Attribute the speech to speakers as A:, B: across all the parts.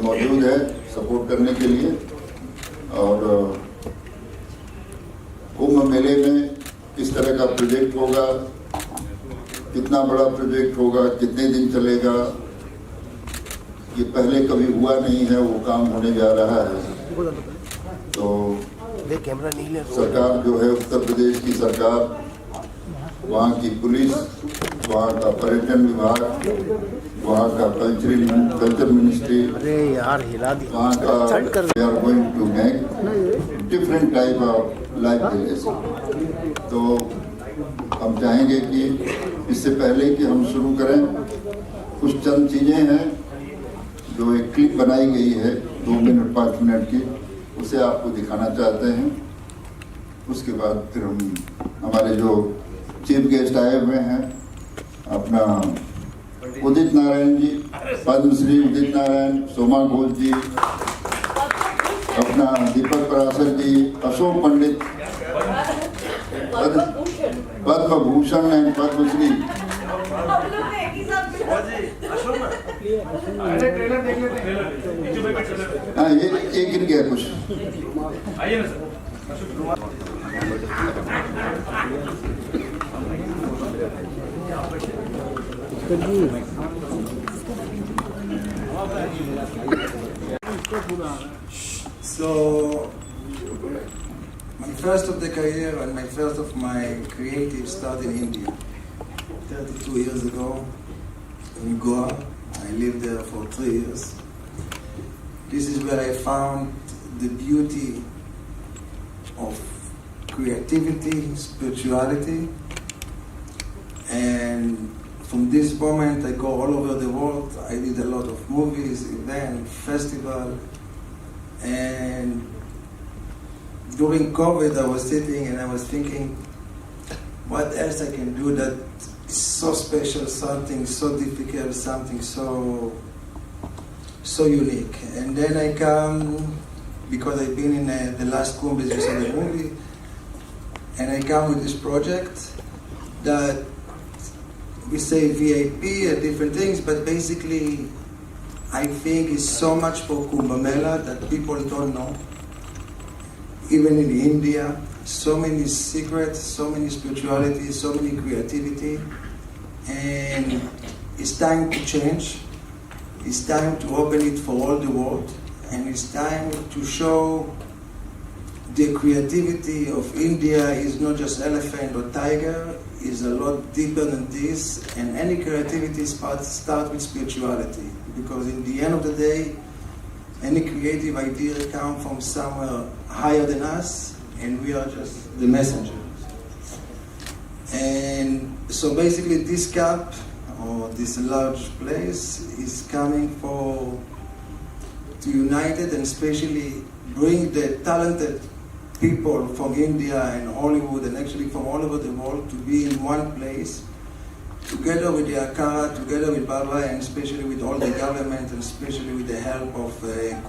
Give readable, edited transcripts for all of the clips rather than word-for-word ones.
A: मौजूद है सपोर्ट करने के लिए। और कुंभ मेले में किस तरह का प्रोजेक्ट होगा, कितना बड़ा प्रोजेक्ट होगा, कितने दिन चलेगा, ये पहले कभी हुआ नहीं है, वो काम होने जा रहा है। तो सरकार जो है, उत्तर प्रदेश की सरकार, वहाँ की पुलिस, वहाँ का पर्यटन विभाग, वहाँ का कल्चर मिनिस्ट्री, वहाँ का we are going to make different type of life village. तो हम चाहेंगे कि इससे पहले कि हम शुरू करें, कुछ चंद चीज़ें हैं जो एक क्लिप बनाई गई है 2 मिनट 5 मिनट की, उसे आपको दिखाना चाहते हैं। उसके बाद फिर हम हमारे जो चीफ गेस्ट आए हुए हैं, अपना उदित नारायण जी, पद्मश्री उदित नारायण, सोमा घोष जी, अपना दीपक पराशर जी, अशोक पंडित, पद्म भूषण एंड पद्मश्री। हाँ, ये गिर गया कुछ। आइए ना sir.
B: So, my first of the career and my first of my creative started in India. 32 years ago in Goa. I lived there for 3 years. This is where I found the beauty of creativity, spirituality, and from this moment I go all over the world. I did a lot of movies, events, festival, and during COVID I was sitting and I was thinking, what else I can do that is so special, something so difficult, something so unique. And then I come, because I've been in the last Kumbh, as you saw the movie, and I come with this project that we say VIP and different things, but basically I think is so much for Kumbh Mela that people don't know. Even in India, so many secrets, so many spirituality, so many creativity, and it's time to change. It's time to open it for all the world, and it's time to show the creativity of India is not just elephant or tiger, is a lot deeper than this, and any creativity start with spirituality, because in the end of the day, any creative idea comes from somewhere higher than us, and we are just the messengers. And so basically this cup, or this large place, is coming to unite it and especially bring the talented people from India and Hollywood and actually from all over the world to be in one place, together with the Akara, together with Baba, and especially with all the government and especially with the help of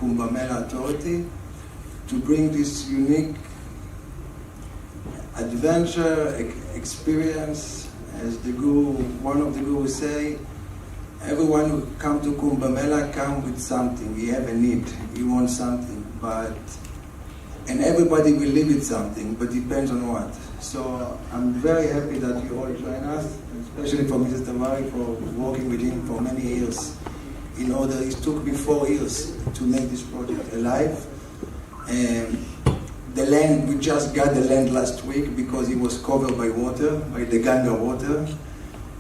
B: Kumbh Mela Authority, to bring this unique adventure experience. As the guru, one of the gurus say, everyone who come to Kumbh Mela come with something. We have a need. We want something, and everybody will live with something, but depends on what. So I'm very happy that you all join us, especially for Mr. Tamari for working with him for many years. It took me 4 years to make this project alive. And the land, we just got the land last week because it was covered by water, by the Ganga water.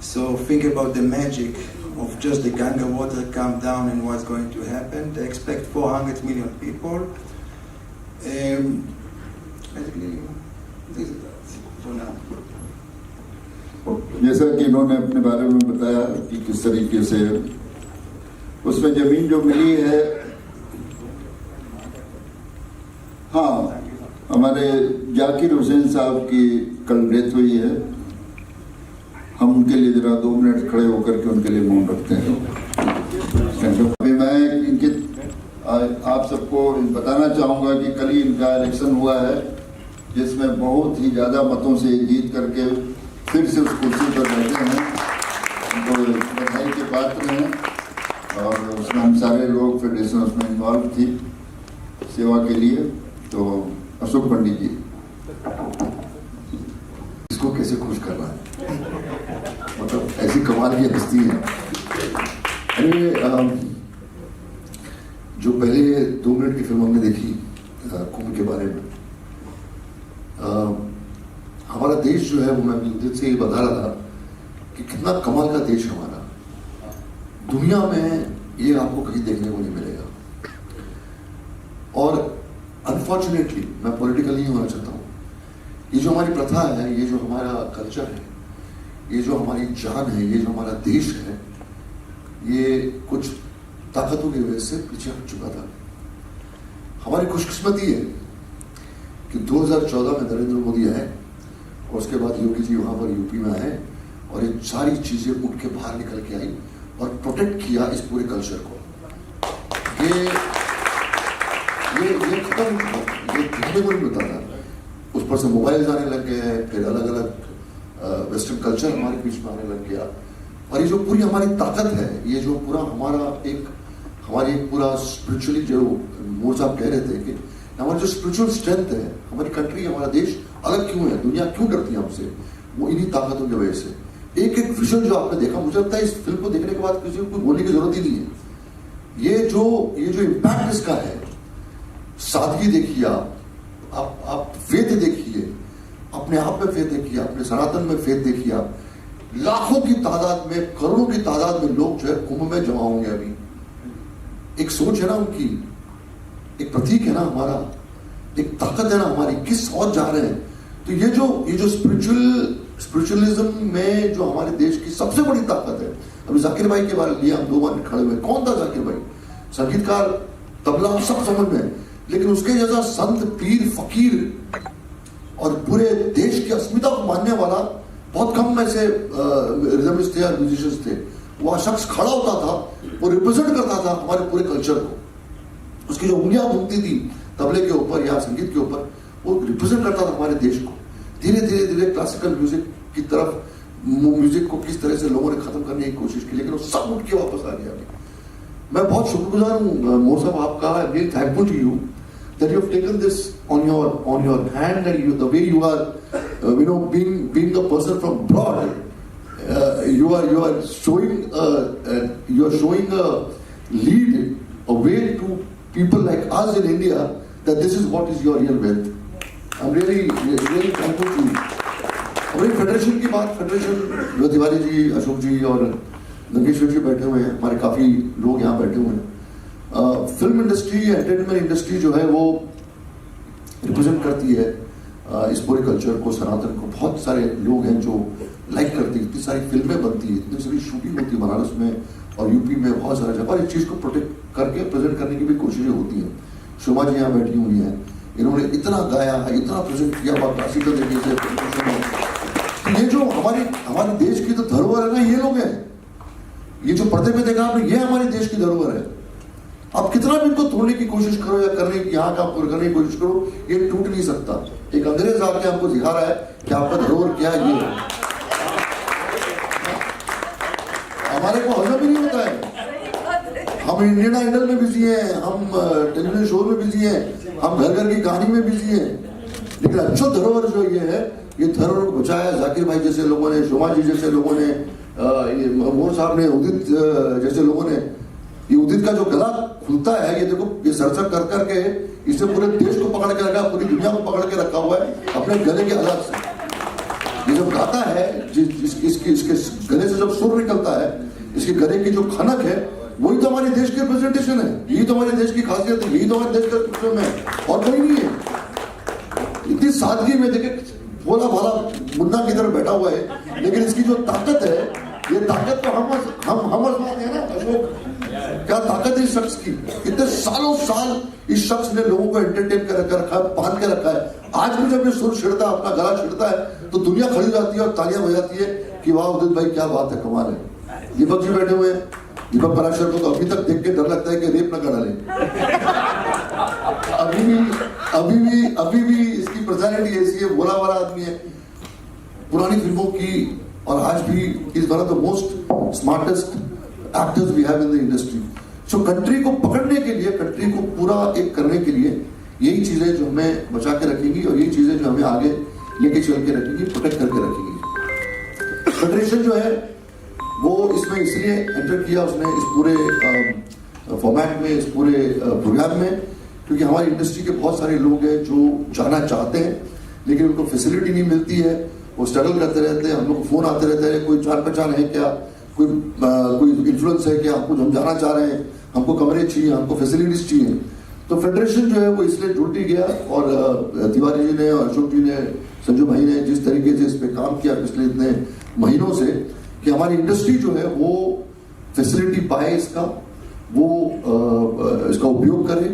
B: So think about the magic of just the Ganga water come down and what's going to happen. They expect 400 million people. Basically, this is that for now.
A: जैसा कि इन्होंने अपने बारे में बताया कि किस तरीके से उसमें जमीन जो मिली है, हाँ, हमारे जाकिर हुसैन साहब की कल डेथ हुई है। हम उनके लिए जरा 2 मिनट खड़े होकर के उनके लिए मौन रखते हैं। अभी मैं इनके आप सबको बताना चाहूँगा कि कल ही इनका इलेक्शन हुआ है, जिसमें बहुत ही ज़्यादा मतों से जीत करके फिर से उस कुर्सी पर बैठे हैं। उनको बधाई के पात्र हैं। और उसमें हम सारे लोग फेडरेशन उसमें इन्वॉल्व थी सेवा के लिए। तो अशोक पंडित जी, इसको कैसे खुश करना है, मतलब ऐसी कमाल की हस्ती है। जो पहले 2 मिनट की फिल्म हमने देखी कुंभ के बारे में, हमारा देश जो है वो, मैं दिल से ये बता रहा था कि कितना कमाल का देश है हमारा। दुनिया में ये आपको कहीं देखने को नहीं मिलेगा। और अनफॉर्चुनेटली, मैं पॉलिटिकल नहीं होना चाहता हूँ, ये जो हमारी प्रथा है, ये जो हमारा कल्चर है, ये जो हमारी जान है, ये जो हमारा देश है, ये कुछ ताकतों की वजह से पीछे हट चुका था। हमारी खुशकिस्मती है कि 2014 में नरेंद्र मोदी आए और उसके बाद योगी जी वहां पर यूपी में आए और ये सारी चीजें उठ के बाहर निकल के आई और प्रोटेक्ट किया इस पूरे कल्चर को। ये खत्म, ये दिखने को नहीं मिलता था। उस पर से मोबाइल आने लग गए हैं, फिर अलग अलग वेस्टर्न कल्चर हमारे बीच में आने लग गया। और ये जो पूरी हमारी ताकत है, ये जो पूरा हमारी एक पूरा स्पिरिचुअली, जो मोर साहब कह रहे थे कि हमारी जो स्पिरिचुअल स्ट्रेंथ है, हमारी कंट्री, हमारा देश अलग क्यों है, दुनिया क्यों डरती है हमसे, वो इन्हीं ताकतों की वजह से। एक विजुअल जो आपने देखा, मुझे लगता है इस फिल्म को देखने के बाद किसी को बोलने की जरूरत ही नहीं है। ये जो इम्पैक्ट इसका है, सादगी देखिए आप फेथ देखिए, अपने आप में फेथ देखिए, अपने सनातन में फेथ देखिए आप। लाखों की तादाद में, करोड़ों की तादाद में लोग जो है कुंभ में जमा होंगे। अभी एक सोच है ना उनकी, एक प्रतीक है ना हमारा, एक ताकत है ना हमारी, किस और जा रहे हैं। तो ये जो स्पिरिचुअलिज्म में जो हमारे देश की सबसे बड़ी ताकत है। अभी जाकिर भाई के बारे लिए हम 2 बार खड़े हुए, कौन था जाकिर भाई? संगीतकार, तबला, सब समझ में, लेकिन उसके जैसा संत, पीर, फकीर और पूरे देश की अस्मिता को मानने वाला बहुत कम में से रिदमिस्ट थे या म्यूजिशियंस थे। वह शख्स खड़ा होता था, वो रिप्रेजेंट करता था हमारे पूरे कल्चर को। उसकी जो उंगलियां घूमती थी तबले के ऊपर या संगीत के ऊपर, वो रिप्रेजेंट करता था हमारे देश को। धीरे धीरे क्लासिकल म्यूजिक की तरफ, म्यूजिक को किस तरह से लोगों ने खत्म करने की कोशिश की, लेकिन वो सब उठ के वापस आ गया। मैं बहुत शुक्रगुजार हूँ मोर साहब आपका, I am really thankful to you that you have taken this on your hand, and the way you are being a person from abroad, you are showing a lead, a way to people like us in India, that this is what is your real wealth. I'm really thankful to you. हमारी federation की बात, federation Tiwari ji, Ashok जी और नंगेश्वर जी बैठे हुए हैं, हमारे काफी लोग यहाँ बैठे हुए हैं। फिल्म इंडस्ट्री, एंटरटेनमेंट इंडस्ट्री जो है वो रिप्रेजेंट करती है इस पूरे कल्चर को, सनातन को। बहुत सारे लोग हैं जो लाइक करते हैं, इतनी सारी फिल्में बनती है, इतनी सारी शूटिंग होती है बनारस में और यूपी में, बहुत सारे जगह। और इस चीज़ को प्रोटेक्ट करके प्रेजेंट करने की भी कोशिशें होती हैं। शोभा जी यहाँ बैठी हुई हैं, इन्होंने इतना गाया है, इतना प्रेजेंट किया क्लासिकल तरीके से। ये जो हमारे देश की तो धरोहर है ना, ये लोग हैं। ये जो पर्दे पे देखा आपने, ये हमारे देश की धरोहर है। आप कितना भी इनको तोड़ने की कोशिश करो या करने की, यहाँ का करने की कोशिश करो, ये टूट नहीं सकता। एक अंग्रेज आके हमको दिखा रहा है कि आपका धरोहर क्या है। ये हमारे को हजम ही नहीं होता है। हम इंडियन आइडल में बिजी हैं, हम टेलीविजन शो में बिजी हैं, हम घर घर की कहानी में बिजी हैं। लेकिन अच्छा धरोहर जो ये है, ये धरोहर को बचाया जाकिर भाई जैसे लोगों ने, शोभा जी जैसे लोगों ने, मोर साहब ने, उदित जैसे लोगों ने। ये उदित का जो गला खुलता है, ये देखो, ये सरसर कर करके इससे पूरे देश को पकड़ के रखा, पूरी दुनिया को पकड़ के रखा हुआ है अपने गले के अलग से। ये जब गाता है, इसके गले से जब सुर निकलता है, इसके गले की जो खनक है, वही तो हमारे देश की रिप्रेजेंटेशन है। यही तो हमारे देश की खासियत है, यही तो हमारे देश का है, और कोई नहीं है। इतनी सादगी में देखे, भोला भाला मुन्ना की तरह बैठा हुआ है, लेकिन इसकी जो ताकत है, ये ताकत तो हम आजमाते हैं ना। अशोक, क्या ताकत है इस शख्स की। इतने सालों साल इस शख्स ने लोगों को एंटरटेन कर रखा है, बांध के रखा है। आज भी जब ये सुर छिड़ता है, अपना गला छिड़ता है, तो दुनिया खड़ी जाती है और तालियां बजाती है कि वाह उदित भाई, क्या बात है, कमाल है। दीपक जी बैठे हुए हैं, दीपक पराशर को तो अभी तक देख के डर लगता है कि रेप न करा ले। अभी भी इसकी पर्सनैलिटी ऐसी है, भोला वाला आदमी है। पुरानी फिल्मों की और आज भी is one of the most smartest
C: actors we have in the industry. So country को पकड़ने के लिए, कंट्री को पूरा एक करने के लिए यही चीजें जो हमें बचा के रखेंगी और यही चीजें जो हमें आगे लेके चल के रखेंगी, प्रोटेक्ट करके रखेंगी। फेडरेशन जो है वो इसमें इसलिए एंटर किया उसने इस पूरे फॉर्मेट में, इस पूरे प्रोग्राम में, क्योंकि हमारी इंडस्ट्री के बहुत सारे लोग हैं जो जाना चाहते हैं लेकिन उनको फैसिलिटी नहीं मिलती है, वो स्ट्रगल करते रहते हैं। हम लोग को फोन आते रहते हैं, कोई जान पहचान है क्या, कोई इन्फ्लुएंस है क्या, हम जाना चाह रहे हैं, हमको कमरे चाहिए, हमको फैसिलिटीज चाहिए। तो फेडरेशन जो है वो इसलिए जुड़ ही गया और तिवारी जी ने और अशोक जी ने, संजू भाई ने जिस तरीके से इस पे काम किया पिछले इतने महीनों से कि हमारी इंडस्ट्री जो है वो फैसिलिटी पाए, इसका उपयोग करे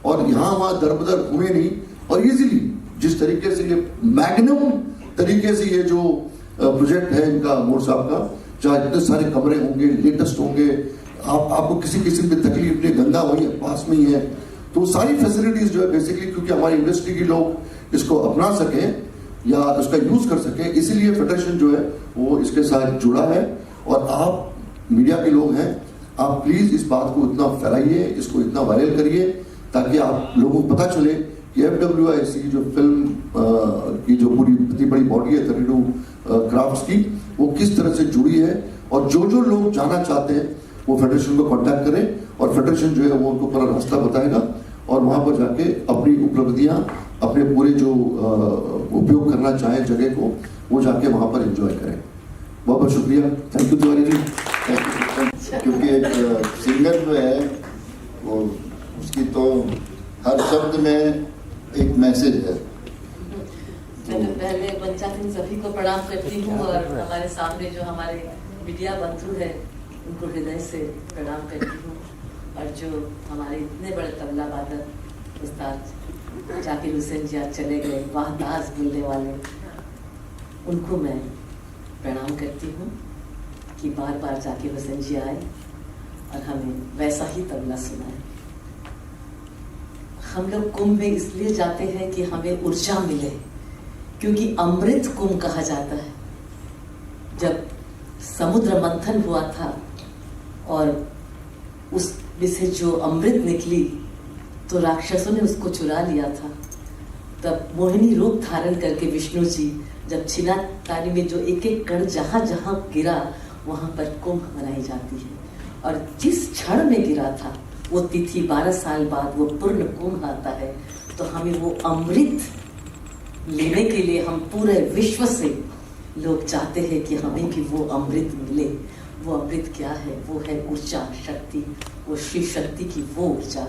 C: और यहाँ वहाँ दर बदर घूमे नहीं और इजीली जिस तरीके से ये मैग्नम तरीके से ये जो प्रोजेक्ट है इनका मोर साहब का, जहाँ इतने सारे कमरे होंगे, लेटेस्ट होंगे, आपको किसी किस्म की तकलीफ नहीं, गंगा वही पास में ही है, तो सारी फैसिलिटीज जो है बेसिकली क्योंकि हमारी इंडस्ट्री के लोग इसको अपना सकें या उसका यूज कर सकें, इसीलिए फेडरेशन जो है वो इसके साथ जुड़ा है। और आप मीडिया के लोग हैं, आप प्लीज इस बात को इतना फैलाइए, इसको इतना वायरल करिए ताकि आप लोगों को पता चले कि FWIC जो फिल्म की जो पूरी इतनी बड़ी बॉडी है 32 क्राफ्ट्स की, वो किस तरह से जुड़ी है और जो जो लोग जाना चाहते हैं वो फेडरेशन को कांटेक्ट करें और फेडरेशन जो है वो उनको पूरा रास्ता बताएगा और वहां पर जाके अपनी उपलब्धियां, अपने पूरे जो उपयोग करना चाहे जगह को, वो जाके वहां पर एंजॉय करें। बहुत बहुत शुक्रिया, थैंक यू तिवारी जी।
A: क्योंकि एक सिंगर जो है वो उसकी तो हर शब्द में एक मैसेज है।
D: मैं पहले पंचायत सभी को प्रणाम करती हूँ और हमारे सामने जो हमारे मीडिया बंधु है उनको हृदय से प्रणाम करती हूँ और जो हमारे इतने बड़े तबला वादक उस्ताद जाकिर हुसैन जी आज चले गए, वाहदास बोलने वाले, उनको मैं प्रणाम करती हूँ कि बार बार जाकिर हुसैन जी आए और हमें वैसा ही तबला सुनाए। हम लोग कुंभ में इसलिए जाते हैं कि हमें ऊर्जा मिले, क्योंकि अमृत कुंभ कहा जाता है। जब समुद्र मंथन हुआ था और उसमें से जो अमृत निकली तो राक्षसों ने उसको चुरा लिया था। तब मोहिनी रूप धारण करके विष्णु जी जब छिना तानी में जो एक एक कण जहां जहां गिरा वहां पर कुंभ मनाई जाती है और जिस क्षण में गिरा था वो तिथि 12 साल बाद वो पूर्ण कुंभ आता है। तो हमें वो अमृत लेने के लिए हम पूरे विश्व से लोग चाहते हैं कि हमें भी वो अमृत मिले। वो अमृत क्या है? वो है ऊर्जा, शक्ति, वो श्री शक्ति की वो ऊर्जा।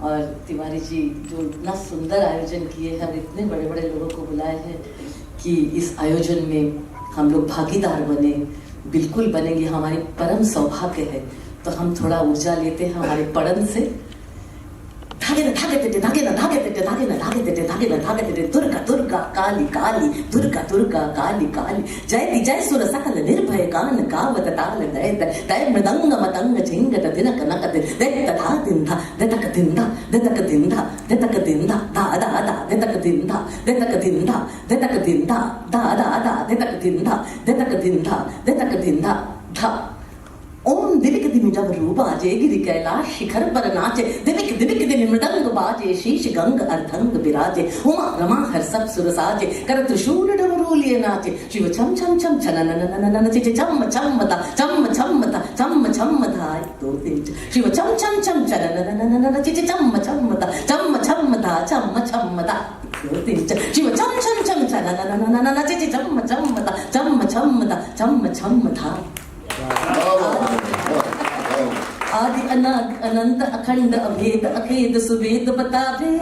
D: और तिवारी जी जो इतना सुंदर आयोजन किए हैं और इतने बड़े बड़े लोगों को बुलाए हैं कि इस आयोजन में हम लोग भागीदार बने, बिल्कुल बनेंगे, हमारी परम सौभाग्य है। तो हम थोड़ा ऊर्जा लेते हैं हमारे पड़न से। धागे न धागे तेटे, धागे न धागे तेटे, धागे न धागे तेटे, धागे न धागे तेटे, दुर्गा दुर्गा काली काली, दुर्गा दुर्गा काली काली, जयति जय सुर सकल निर्भय गान गावत ताल दैत, तय मृदंग मतंग झिंगट दिनक नकत, दैत धा दिंधा, देतक दिंधा, देतक दिंधा, देतक दिंधा, धा धा धा, देतक दिंधा, देतक दिंधा, देतक दिंधा, धा धा धा, देतक दिंधा, देतक दिंधा, देतक दिंधा, धा। ओम दिविक दिमिजब रूबाजे गिरि कैलाश शिखर पर नाचे, दिविक दिविक दिन मृदंग बाजे, शीश गंग अर्धंग विराजे, उमा रमा हर्षक सुर साजे, कर त्रिशूल डमरूलिए नाचे, शिव छम छम छम छननननननन चिच छम छम दा छम छम दा छम छम धा, 1 2 3 शिव छम छम छम छनननननन चिच छम छम दा छम छम धा छम छम दा, 2 3 शिव छम छम छम छनननननन चिच छम छम दा छम छम दा छम छम धा। आदि अनाद अनंत अखंड अभेद अखेद सुवेद बतावे,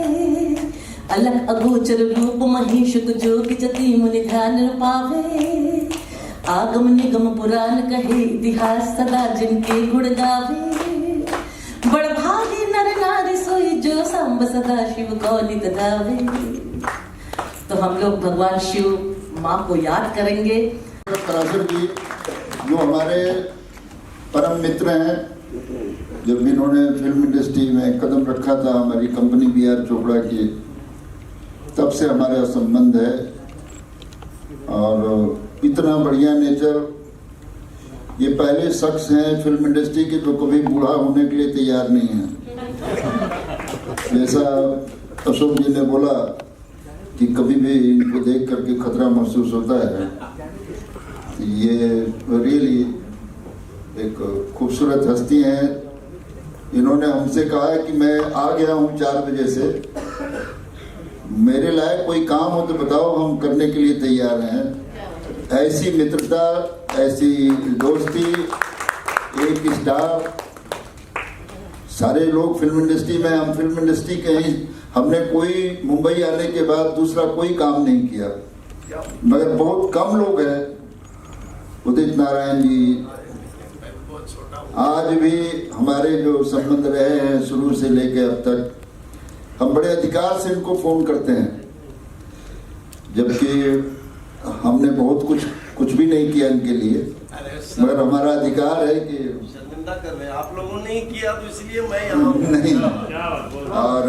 D: अलग अगोचर रूप महेश जोग जति मुनि ध्यान पावे, आगम निगम पुराण कहे इतिहास सदा जिनके गुण गावे, बड़ भागी नर नारी सोई जो सांब सदा शिव को नित गावे। तो हम लोग भगवान शिव माँ को याद करेंगे।
A: पराशर जी जो हमारे परम मित्र हैं, जब इन्होंने फिल्म इंडस्ट्री में कदम रखा था हमारी कंपनी BR चोपड़ा की, तब से हमारा संबंध है और इतना बढ़िया नेचर ये पहले शख्स हैं फिल्म इंडस्ट्री के जो कभी बूढ़ा होने के लिए तैयार नहीं है। जैसा अशोक जी ने बोला कि कभी भी इनको देख करके खतरा महसूस होता है, ये रियली एक खूबसूरत हस्ती हैं। इन्होंने हमसे कहा है कि मैं आ गया हूँ 4 बजे से, मेरे लायक कोई काम हो तो बताओ, हम करने के लिए तैयार हैं। ऐसी मित्रता, ऐसी दोस्ती, एक स्टाफ, सारे लोग फिल्म इंडस्ट्री में, हम फिल्म इंडस्ट्री के ही, हमने कोई मुंबई आने के बाद दूसरा कोई काम नहीं किया, मगर बहुत कम लोग हैं। उदित नारायण जी, आज भी हमारे जो संबंध रहे हैं शुरू से लेकर अब तक, हम बड़े अधिकार से इनको फोन करते हैं, जबकि हमने बहुत कुछ भी नहीं किया इनके लिए, मगर हमारा अधिकार है कि
E: शर्मिंदा कर रहे हैं आप लोगों ने किया, तो इसलिए मैं यहाँ
A: नहीं। और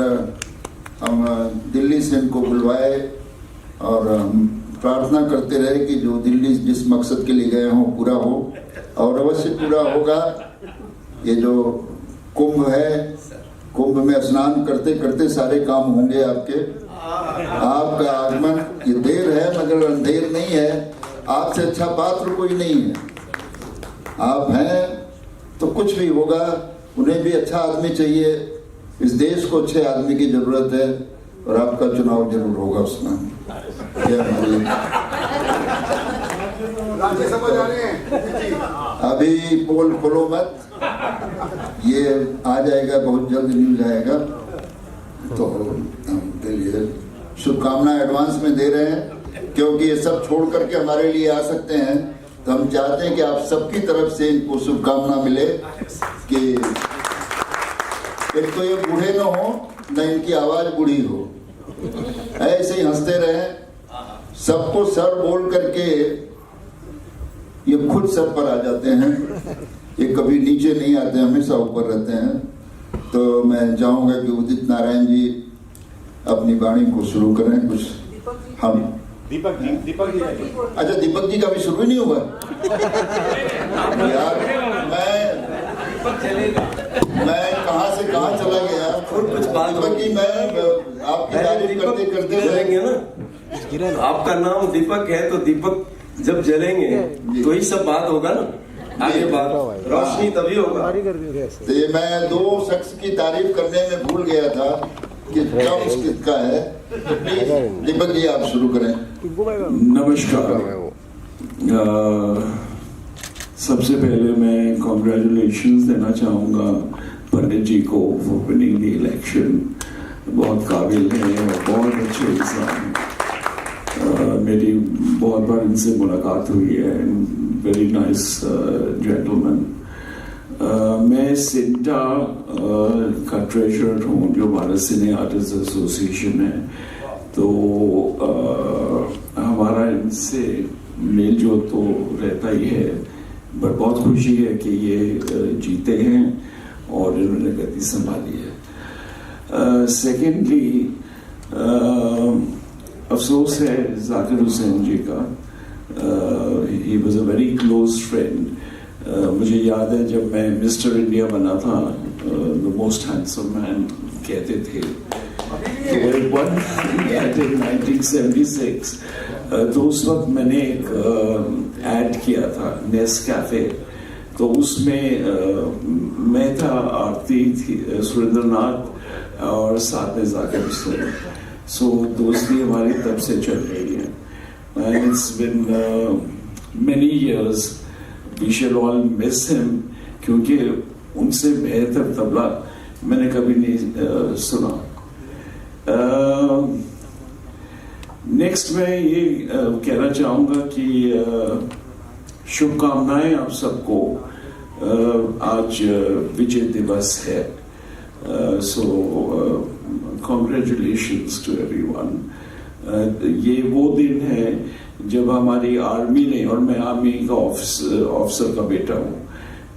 A: हम दिल्ली से इनको बुलवाए और हम प्रार्थना करते रहे कि जो दिल्ली जिस मकसद के लिए गए हों पूरा हो, और अवश्य पूरा होगा। ये जो कुंभ है, कुंभ में स्नान करते करते सारे काम होंगे आपके। आपका आगमन, ये देर है मगर अंधेर नहीं है। आपसे अच्छा पात्र कोई नहीं है, आप हैं तो कुछ भी होगा। उन्हें भी अच्छा आदमी चाहिए, इस देश को अच्छे आदमी की जरूरत है, और आपका चुनाव जरूर होगा उसमें। अभी पोल खोलो मत, ये आ जाएगा, बहुत जल्द न्यूज आएगा, तो उनके लिए शुभकामनाएं एडवांस में दे रहे हैं, क्योंकि ये सब छोड़ करके हमारे लिए आ सकते हैं। तो हम चाहते हैं कि आप सबकी तरफ से इनको शुभकामना मिले कि एक तो ये बूढ़े न हो, न इनकी आवाज बूढ़ी हो, ऐसे ही हंसते रहे, सबको सर बोल करके ये खुद सर पर आ जाते हैं, ये कभी नीचे नहीं आते, हमेशा ऊपर रहते हैं। तो मैं चाहूंगा कि उदित नारायण जी अपनी वाणी को शुरू करें। कुछ हम
F: दीपक जी
A: अच्छा, दीपक जी का भी शुरू ही नहीं हुआ यार। मैं कहाँ से कहाँ चला गया,
E: कुछ बात
A: दीपक जी, मैं आपकी तारीफ करते करते
E: जलेंगे ना, आपका नाम दीपक है तो दीपक जब जलेंगे तो ही सब बात होगा ना, आगे बात रोशनी तभी होगा।
A: तो ये मैं 2 शख्स की तारीफ करने में भूल गया था कि ड्रम्स किसका है। प्लीज दीपक जी आप शुरू करें।
G: नमस्कार। सबसे पहले मैं कॉन्ग्रेचुलेशंस देना चाहूँगा पंडित जी को फॉर विनिंग द इलेक्शन। बहुत काबिल है और बहुत अच्छे इंसान। मेरी बहुत बार इनसे मुलाकात हुई है, वेरी नाइस जेंटलमैन। मैं सिंटा का ट्रेजरर हूँ, जो हमारा सिने आर्टिस्ट एसोसिएशन है। तो हमारा इनसे मेल जो तो रहता ही है, बट बहुत खुशी है कि ये जीते हैं और इन्होंने गति संभाली है। सेकेंडली, अफसोस है जाकिर हुसैन जी का। He was a very close friend. मुझे याद है जब मैं मिस्टर इंडिया बना था, द मोस्ट हैंडसम मैन कहते थे, तो एक बार 1976, तो उस वक्त मैंने एक ऐड किया था नेस्कैफे। तो उसमें मैं था, आरती थी, सुरेंद्रनाथ और साथ में जाकिर हुसैन। सो दोस्ती हमारी तब से चल रही है। And it's been many years. We shall all miss him, क्योंकि उनसे बेहतर तबला मैंने कभी नहीं सुना। नेक्स्ट मैं ये कहना चाहूँगा कि शुभकामनाएं आप सबको। आज विजय दिवस है, सो कॉन्ग्रेचुलेशंस टू एवरीवन। ये वो दिन है जब हमारी आर्मी ने, और मैं आर्मी का ऑफिसर का बेटा हूँ,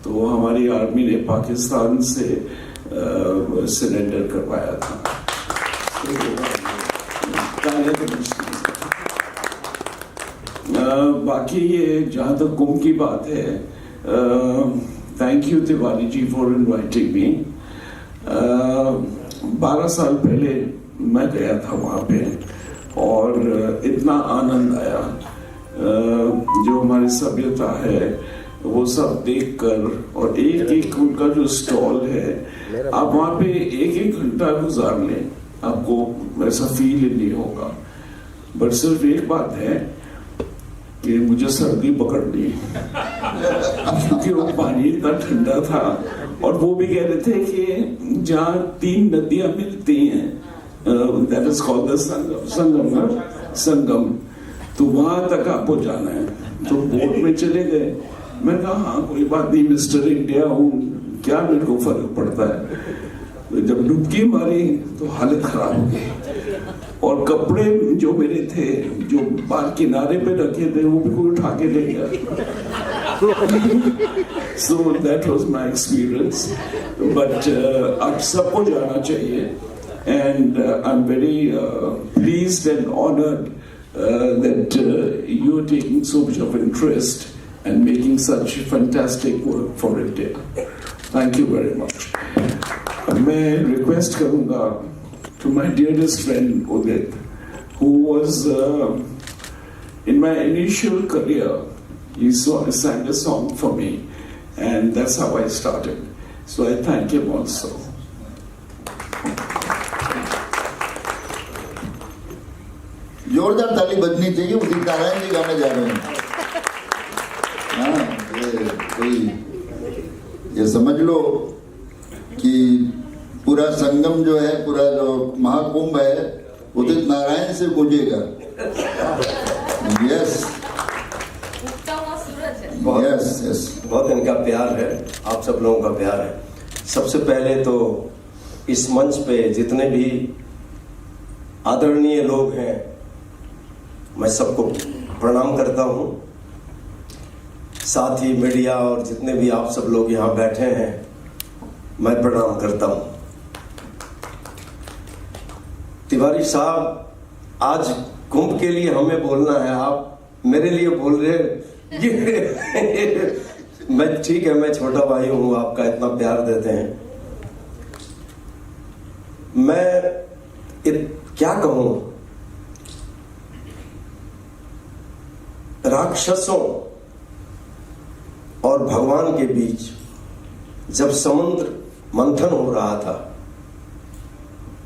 G: तो हमारी आर्मी ने पाकिस्तान से सरेंडर करवाया था। बाकी ये जहाँ तक कुंभ की बात है, thank you Tiwari ji for inviting me. 12 साल पहले मैं गया था वहाँ पे और इतना आनंद आया। जो हमारी सभ्यता है वो सब देखकर, और एक एक उनका जो स्टॉल है, आप वहाँ पे एक एक घंटा गुजार लें, आपको ऐसा फील ही नहीं होगा। बट सिर्फ एक बात है कि मुझे सर्दी पकड़ ली क्योंकि वो पानी इतना ठंडा था, और वो भी कह रहे थे कि जहाँ 3 नदियां मिलती हैं, दैट इज कॉल्ड द संगम, तो वहां तक आपको जाना है। तो बोट में चले गए। मैं कहा हाँ कोई बात नहीं, मिस्टर इंडिया हूँ, क्या मेरे को फर्क पड़ता है। तो जब डुबकी मारी तो हालत खराब हो गई, और कपड़े जो मेरे थे जो बाहर किनारे पे रखे थे वो भी कोई उठा के ले गया। So that was my experience. But अब सबको जाना चाहिए, and I am very pleased and honoured that you are taking so much of interest and making such fantastic work for India. Thank you very much. मैं request करूँगा to my dearest friend Udit, who was in my initial career. He sang a song for me, and that's how I started. So I thank him also.
A: जोरदार ताली बजनी चाहिए। उदित नारायण जी गाने जा रहे हैं। हाँ, ये समझ लो कि पूरा संगम जो है, पूरा जो महाकुंभ है, उदित नारायण से गूंजेगा। यस यस यस,
E: बहुत इनका प्यार है, आप सब लोगों का प्यार है। सबसे पहले तो इस मंच पे जितने भी आदरणीय लोग हैं, मैं सबको प्रणाम करता हूं। साथ ही मीडिया और जितने भी आप सब लोग यहाँ बैठे हैं, मैं प्रणाम करता हूं। तिवारी साहब, आज कुंभ के लिए हमें बोलना है, आप मेरे लिए बोल रहे मैं ठीक है, मैं छोटा भाई हूं, आपका इतना प्यार देते हैं। मैं क्या कहूं, राक्षसों और भगवान के बीच जब समुद्र मंथन हो रहा था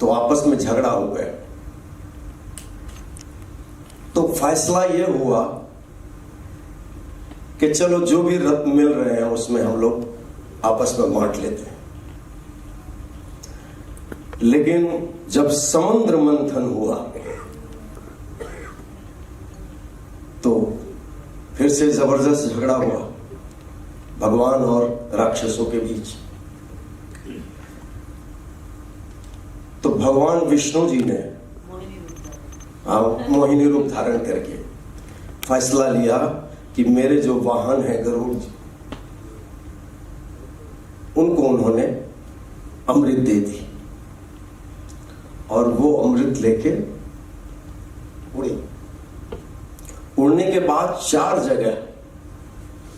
E: तो आपस में झगड़ा हो गया। तो फैसला यह हुआ कि चलो जो भी रत्न मिल रहे हैं उसमें हम लोग आपस में बांट लेते हैं। लेकिन जब समुद्र मंथन हुआ तो फिर से जबरदस्त झगड़ा हुआ भगवान और राक्षसों के बीच। तो भगवान विष्णु जी ने मोहिनी रूप धारण करके फैसला लिया कि मेरे जो वाहन है गरुड़ जी, उनको उन्होंने अमृत दे दी, और वो अमृत लेके उड़े। उड़ने के बाद 4 जगह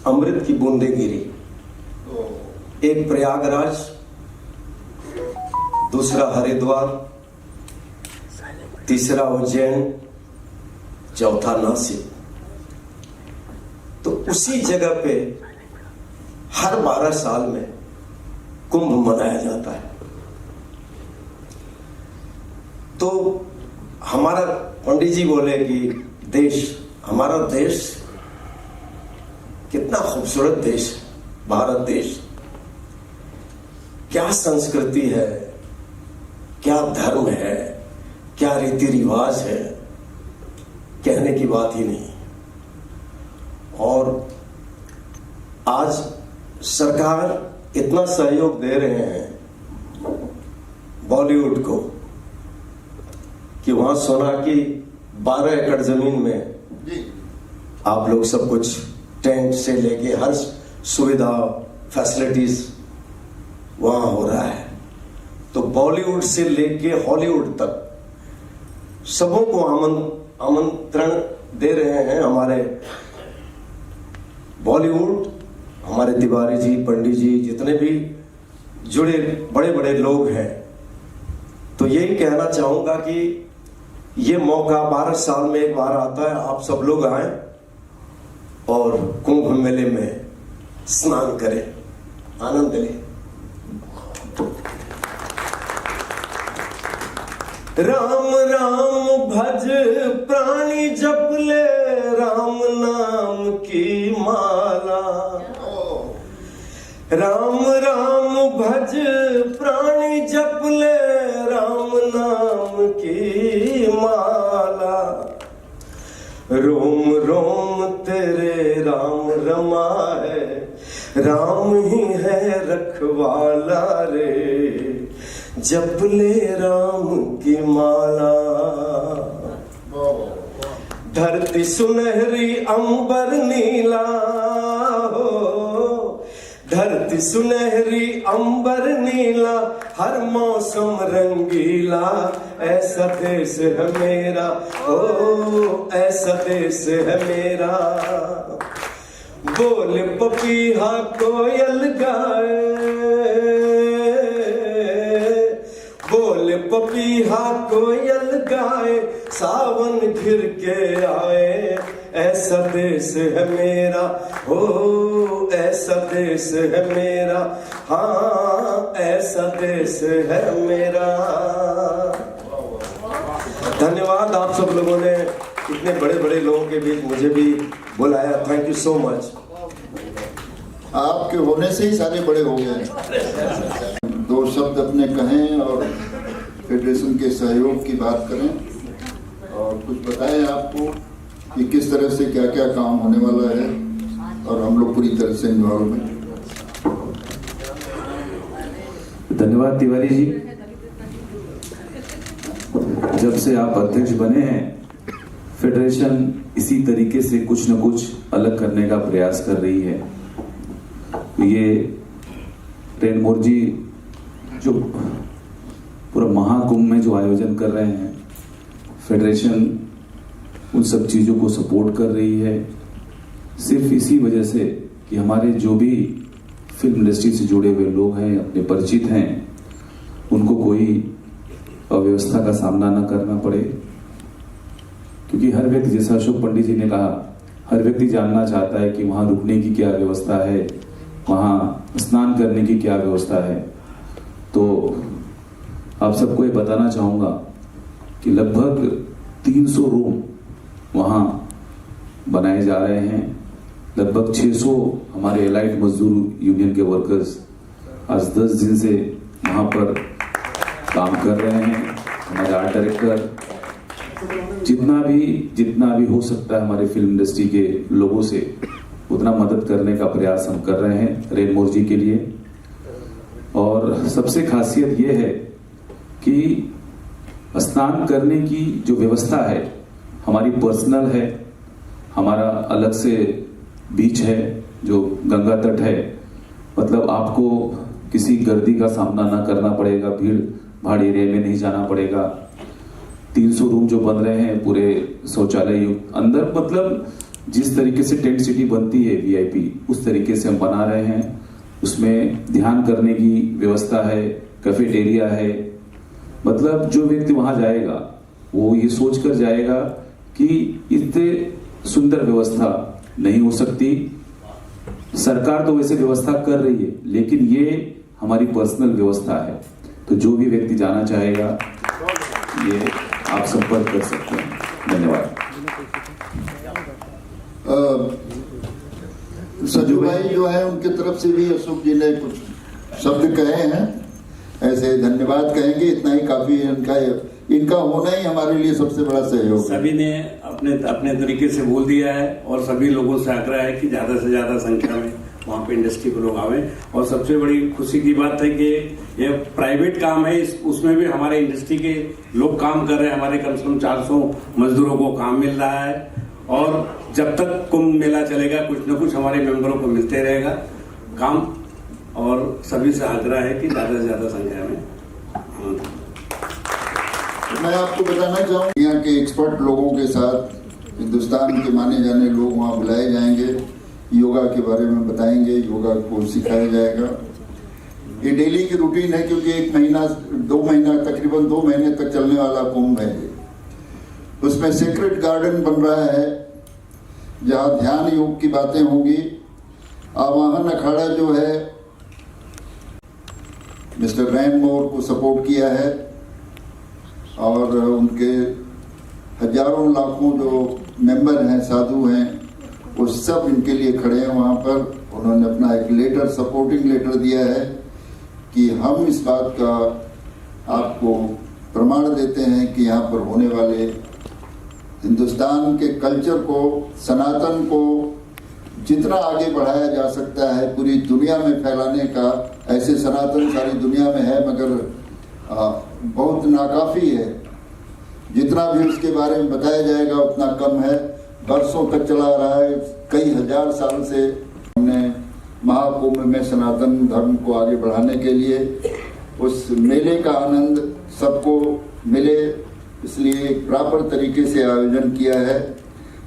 E: अमृत की बूंदें गिरी। एक प्रयागराज, दूसरा हरिद्वार, तीसरा उज्जैन, चौथा नासिक। तो उसी जगह पे हर 12 साल में कुंभ मनाया जाता है। तो हमारा पंडित जी बोले कि देश, हमारा देश कितना खूबसूरत देश है, भारत देश। क्या संस्कृति है, क्या धर्म है, क्या रीति रिवाज है, कहने की बात ही नहीं। और आज सरकार इतना सहयोग दे रहे हैं बॉलीवुड को कि वहां सोना की 12 एकड़ जमीन में आप लोग सब कुछ टेंट से लेके हर सुविधा फैसिलिटीज वहां हो रहा है। तो बॉलीवुड से लेके हॉलीवुड तक सबों को आमंत्रण दे रहे हैं हमारे बॉलीवुड हमारे तिवारी जी, पंडित जी, जितने भी जुड़े बड़े बड़े लोग हैं, तो यही कहना चाहूँगा कि ये मौका 12 साल में एक बार आता है। आप सब लोग आए और कुंभ मेले में स्नान करें, आनंद लें। राम राम भज प्राणी जप ले राम नाम की माला। राम राम भज प्राणी जप ले राम नाम की माला। रोम रोम तेरे राम रमाए, राम ही है रखवाला रे, जप ले राम की माला। धरती सुनहरी अंबर नीला हो, धरती सुनहरी अंबर नीला, हर मौसम रंगीला, ऐसा देश है मेरा, ओ ऐसा देश है मेरा। बोल पपीहा कोयल गाए, बोल पपीहा कोयल गाए, सावन घिर के आए, ऐसा देश है मेरा, हो ऐसा देश है मेरा, हाँ ऐसा देश है मेरा। धन्यवाद आप सब लोगों ने इतने बड़े बड़े लोगों के बीच मुझे भी बुलाया। Thank you so much.
A: आपके होने से ही सारे बड़े हो गए। 2 शब्द अपने कहें और फेडरेशन के सहयोग की बात करें और कुछ बताएं आपको कि किस तरह से क्या क्या काम होने वाला है और हम लोग पूरी तरह से इन्वॉल्व हैं।
F: धन्यवाद तिवारी जी। जब से आप अध्यक्ष बने हैं, फेडरेशन इसी तरीके से कुछ न कुछ अलग करने का प्रयास कर रही है। ये रेनमोर जी जो पूरा महाकुंभ में जो आयोजन कर रहे हैं, फेडरेशन उन सब चीज़ों को सपोर्ट कर रही है, सिर्फ इसी वजह से कि हमारे जो भी फिल्म इंडस्ट्री से जुड़े हुए लोग हैं, अपने परिचित हैं, उनको कोई अव्यवस्था का सामना न करना पड़े। क्योंकि हर व्यक्ति, जैसा अशोक पंडित जी ने कहा, हर व्यक्ति जानना चाहता है कि वहाँ रुकने की क्या व्यवस्था है, वहाँ स्नान करने की क्या व्यवस्था है। तो आप सबको ये बताना चाहूँगा कि लगभग 300 रूम वहाँ बनाए जा रहे हैं। लगभग 600 हमारे एलाइड मजदूर यूनियन के वर्कर्स आज 10 दिन से वहाँ पर काम कर रहे हैं। हमारे आर्ट डायरेक्टर जितना भी हो सकता है हमारे फिल्म इंडस्ट्री के लोगों से उतना मदद करने का प्रयास हम कर रहे हैं रेनमोर जी के लिए। और सबसे खासियत ये है कि स्नान करने की जो व्यवस्था है हमारी पर्सनल है, हमारा अलग से बीच है जो गंगा तट है। मतलब आपको किसी गर्दी का सामना ना करना पड़ेगा, भीड़ भाड़ एरिया में नहीं जाना पड़ेगा। 300 रूम जो बन रहे हैं पूरे शौचालय युक्त अंदर, मतलब जिस तरीके से टेंट सिटी बनती है VIP, उस तरीके से हम बना रहे हैं। उसमें ध्यान करने की व्यवस्था है, कैफेटेरिया है। मतलब जो व्यक्ति वहां जाएगा वो ये सोच कर जाएगा कि इतने सुंदर व्यवस्था नहीं हो सकती। सरकार तो वैसे व्यवस्था कर रही है, लेकिन ये हमारी पर्सनल व्यवस्था है। तो जो भी व्यक्ति जाना चाहेगा ये आप संपर्क कर सकते हैं। धन्यवाद।
A: सजू भाई जो है उनकी तरफ से भी अशोक जी ने कुछ शब्द कहे हैं, ऐसे धन्यवाद कहेंगे। इतना ही काफी है। इनका होना ही हमारे लिए सबसे बड़ा सहयोग।
H: सभी ने अपने अपने तरीके से बोल दिया है और सभी लोगों से आग्रह है कि ज्यादा से ज्यादा संख्या में वहाँ पे इंडस्ट्री के लोग आवे। और सबसे बड़ी खुशी की बात है कि ये प्राइवेट काम है, उसमें भी हमारे इंडस्ट्री के लोग काम कर रहे हैं। हमारे कम से कम 400 मजदूरों को काम मिल रहा है और जब तक कुंभ मेला चलेगा कुछ न कुछ हमारे मेंबरों को मिलते रहेगा काम। और सभी से आग्रह है कि ज्यादा से ज्यादा संख्या में।
A: मैं आपको बताना चाहूँ यहाँ के एक्सपर्ट लोगों के साथ हिंदुस्तान के माने जाने लोग वहाँ बुलाए जाएंगे। योगा के बारे में बताएंगे, योगा को सिखाया जाएगा। ये डेली की रूटीन है क्योंकि 1 महीना 2 महीना तकरीबन 2 महीने तक चलने वाला कुंभ है। उसमें सीक्रेट गार्डन बन रहा है जहाँ ध्यान योग की बातें होंगी। आवाहन अखाड़ा जो है मिस्टर रैन मोर को सपोर्ट किया है और उनके हजारों लाखों जो मेंबर हैं, साधु हैं, वो सब इनके लिए खड़े हैं वहाँ पर। उन्होंने अपना एक लेटर, सपोर्टिंग लेटर दिया है कि हम इस बात का आपको प्रमाण देते हैं कि यहाँ पर होने वाले हिंदुस्तान के कल्चर को, सनातन को जितना आगे बढ़ाया जा सकता है पूरी दुनिया में फैलाने का, ऐसे सनातन सारी दुनिया में है मगर बहुत नाकाफी है। जितना भी उसके बारे में बताया जाएगा उतना कम है। बरसों तक चला रहा है, कई हजार साल से हमने महाकुंभ में सनातन धर्म को आगे बढ़ाने के लिए उस मेले का आनंद सबको मिले, इसलिए एक प्रॉपर तरीके से आयोजन किया है।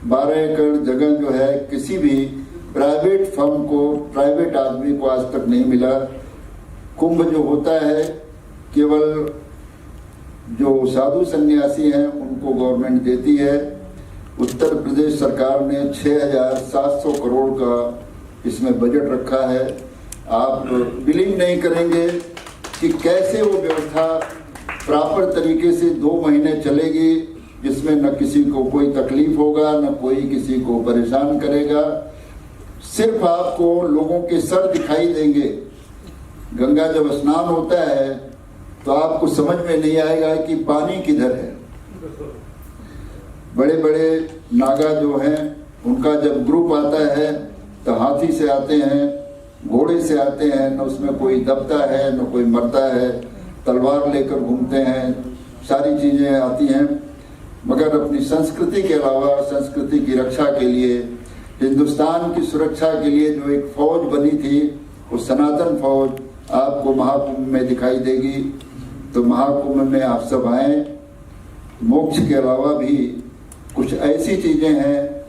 A: 12 एकड़ जगह जो है किसी भी प्राइवेट फर्म को, प्राइवेट आदमी को आज तक नहीं मिला। कुंभ जो होता है केवल जो साधु सन्यासी हैं उनको गवर्नमेंट देती है। उत्तर प्रदेश सरकार ने 6,700 करोड़ का इसमें बजट रखा है। आप बिलीव नहीं करेंगे कि कैसे वो व्यवस्था प्रॉपर तरीके से 2 महीने चलेगी, जिसमें न किसी को कोई तकलीफ होगा, न कोई किसी को परेशान करेगा। सिर्फ आपको लोगों के सर दिखाई देंगे। गंगा जब स्नान होता है तो आपको समझ में नहीं आएगा कि पानी किधर है। बड़े बड़े नागा जो हैं उनका जब ग्रुप आता है तो हाथी से आते हैं, घोड़े से आते हैं, न उसमें कोई दबता है न कोई मरता है, तलवार लेकर घूमते हैं, सारी चीजें आती हैं। मगर अपनी संस्कृति के अलावा संस्कृति की रक्षा के लिए, हिंदुस्तान की सुरक्षा के लिए जो एक फौज बनी थी, वो सनातन फौज आपको महाकुंभ में दिखाई देगी। तो महाकुंभ में आप सब आए। मोक्ष के अलावा भी कुछ ऐसी चीजें हैं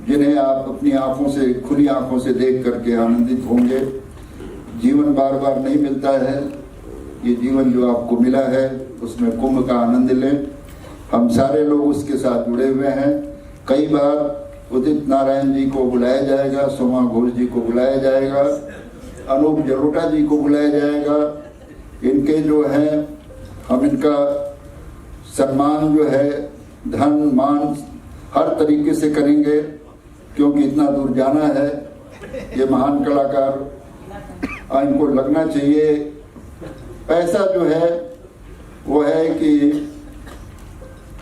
A: जिन्हें आप अपनी आंखों से, खुली आंखों से देख करके आनंदित होंगे। जीवन बार बार नहीं मिलता है, ये जीवन जो आपको मिला है उसमें कुंभ का आनंद लें। हम सारे लोग उसके साथ जुड़े हुए हैं। कई बार उदित नारायण जी को बुलाया जाएगा, सोमा घोष जी को बुलाया जाएगा, अनूप जलोटा जी को बुलाया जाएगा। इनके जो है हम इनका सम्मान जो है, धन मान हर तरीके से करेंगे क्योंकि इतना दूर जाना है। ये महान कलाकार, इनको लगना चाहिए। पैसा जो है वो है कि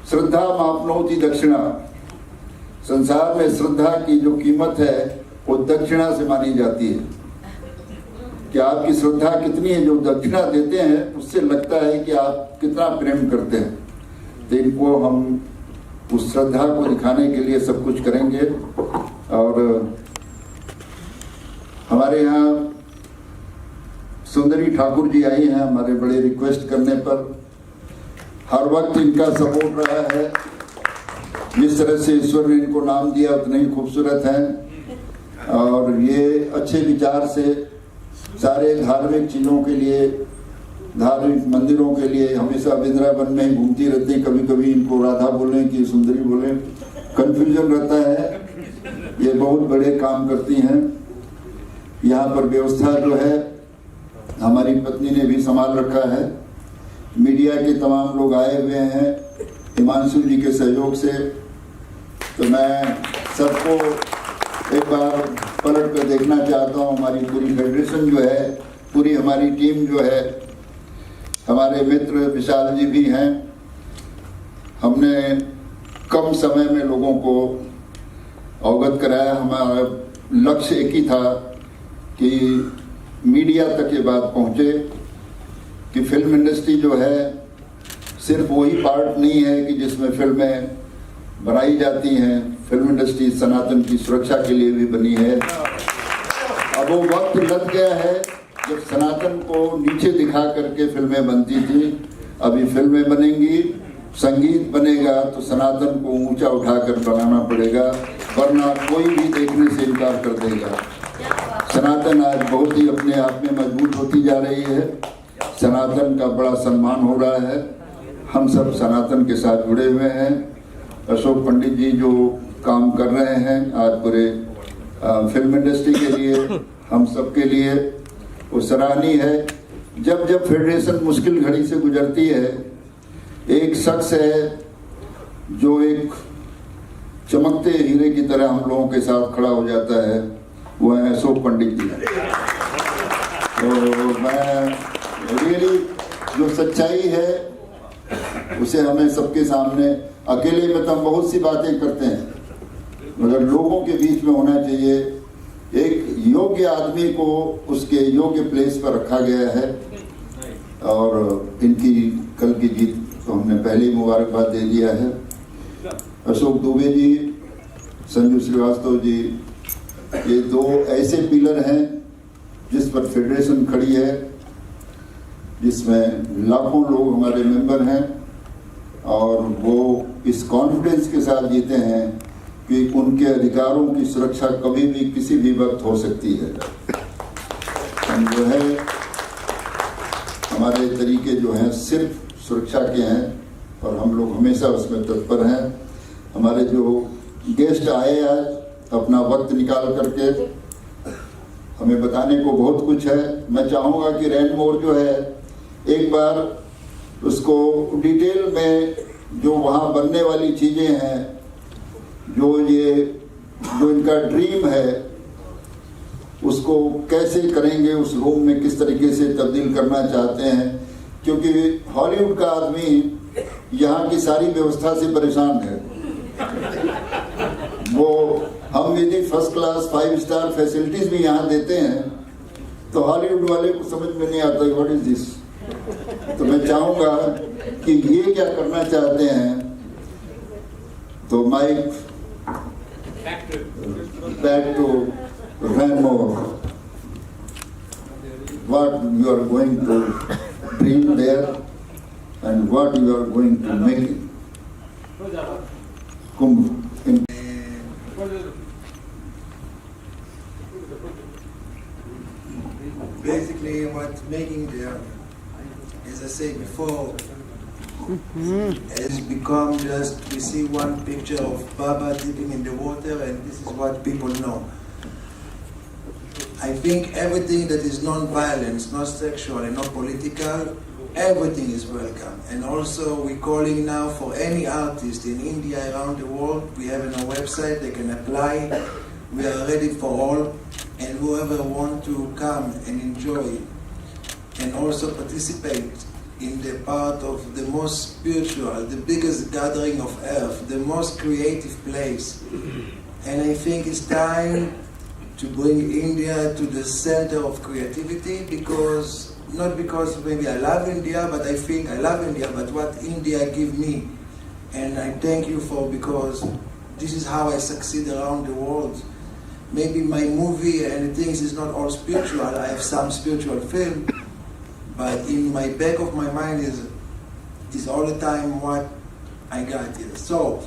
A: श्रद्धा मापनोति दक्षिणा। संसार में श्रद्धा की जो कीमत है वो दक्षिणा से मानी जाती है कि आपकी श्रद्धा कितनी है। जो दक्षिणा देते हैं उससे लगता है कि आप कितना प्रेम करते हैं। तो इनको हम उस श्रद्धा को दिखाने के लिए सब कुछ करेंगे। और हमारे यहाँ सुंदरी ठाकुर जी आई हैं हमारे बड़े रिक्वेस्ट करने पर। हर वक्त इनका सपोर्ट रहा है। जिस तरह से ईश्वर ने इनको नाम दिया उतने ही खूबसूरत हैं और ये अच्छे विचार से सारे धार्मिक चीज़ों के लिए, धार्मिक मंदिरों के लिए हमेशा वृंदावन में ही घूमती रहती है। कभी कभी इनको राधा बोलें कि सुंदरी बोलें, कंफ्यूजन रहता है। ये बहुत बड़े काम करती हैं। यहाँ पर व्यवस्था जो है हमारी पत्नी ने भी संभाल रखा है। मीडिया के तमाम लोग आए हुए हैं हिमांशु जी के सहयोग से। तो मैं सबको एक बार पलट कर देखना चाहता हूँ। हमारी पूरी फेडरेशन जो है, पूरी हमारी टीम जो है, हमारे मित्र विशाल जी भी हैं। हमने कम समय में लोगों को अवगत कराया। हमारा लक्ष्य एक ही था कि मीडिया तक ये बात पहुँचे कि फिल्म इंडस्ट्री जो है सिर्फ वही पार्ट नहीं है कि जिसमें फिल्में बनाई जाती हैं। फिल्म इंडस्ट्री सनातन की सुरक्षा के लिए भी बनी है। अब वो वक्त लग गया है जब सनातन को नीचे दिखा करके फिल्में बनती थी। अभी फिल्में बनेंगी, संगीत बनेगा तो सनातन को ऊंचा उठाकर बनाना पड़ेगा। वरना कोई भी देखने से इनकार कर देगा। सनातन आज बहुत ही अपने आप में मजबूत होती जा रही है। सनातन का बड़ा सम्मान हो रहा है। हम सब सनातन के साथ जुड़े हुए हैं। अशोक पंडित जी जो काम कर रहे हैं आज पूरे फिल्म इंडस्ट्री के लिए, हम सब के लिए, वो सराहनीय है। जब जब फेडरेशन मुश्किल घड़ी से गुजरती है, एक शख्स है जो एक चमकते हीरे की तरह हम लोगों के साथ खड़ा हो जाता है, वो है अशोक पंडित जी। तो मैं रियली जो सच्चाई है उसे हमें सबके सामने, अकेले में तो हम बहुत सी बातें करते हैं, मगर लोगों के बीच में होना चाहिए। एक योग्य आदमी को उसके योग्य प्लेस पर रखा गया है और इनकी कल की जीत तो हमने पहले ही मुबारकबाद दे दिया है। अशोक दुबे जी, संजू श्रीवास्तव जी, ये दो ऐसे पिलर हैं जिस पर फेडरेशन खड़ी है, जिसमें लाखों लोग हमारे मेंबर हैं और वो इस कॉन्फिडेंस के साथ जीते हैं कि उनके अधिकारों की सुरक्षा कभी भी किसी भी वक्त हो सकती है। हम जो है हमारे तरीके जो हैं सिर्फ सुरक्षा के हैं और हम लोग हमेशा उसमें तत्पर हैं। हमारे जो गेस्ट आए आज अपना वक्त निकाल करके, हमें बताने को बहुत कुछ है। मैं चाहूँगा कि रैनमोर जो है एक बार उसको डिटेल में जो वहाँ बनने वाली चीज़ें हैं, जो इनका ड्रीम है, उसको कैसे करेंगे, उस रूम में किस तरीके से तब्दील करना चाहते हैं, क्योंकि हॉलीवुड का आदमी यहाँ की सारी व्यवस्था से परेशान है। वो हम यदि फर्स्ट क्लास 5 स्टार फैसिलिटीज भी यहाँ देते हैं तो हॉलीवुड वाले को समझ में नहीं आता व्हाट इज दिस। तो मैं चाहूँगा कि ये क्या करना चाहते हैं। तो mic back to Ranmore. What you are going to dream there and what you are going to make it. Kumbh.
B: Basically, what's making there, as I said before, has become just, we see one picture of Baba dipping in the water and this is what people know. I think everything that is non-violence, not sexual and not political, everything is welcome. And also we're calling now for any artist in India, around the world. We have on our website, they can apply. We are ready for all. And whoever want to come and enjoy and also participate in the part of the most spiritual, the biggest gathering of earth, the most creative place. And I think it's time to bring India to the center of creativity, because, not because maybe I love India, but I think I love India, but what India give me. And I thank you for, because this is how I succeed around the world. Maybe my movie and things is not all spiritual, I have some spiritual film, but in my back of my mind is all the time what I got here. So,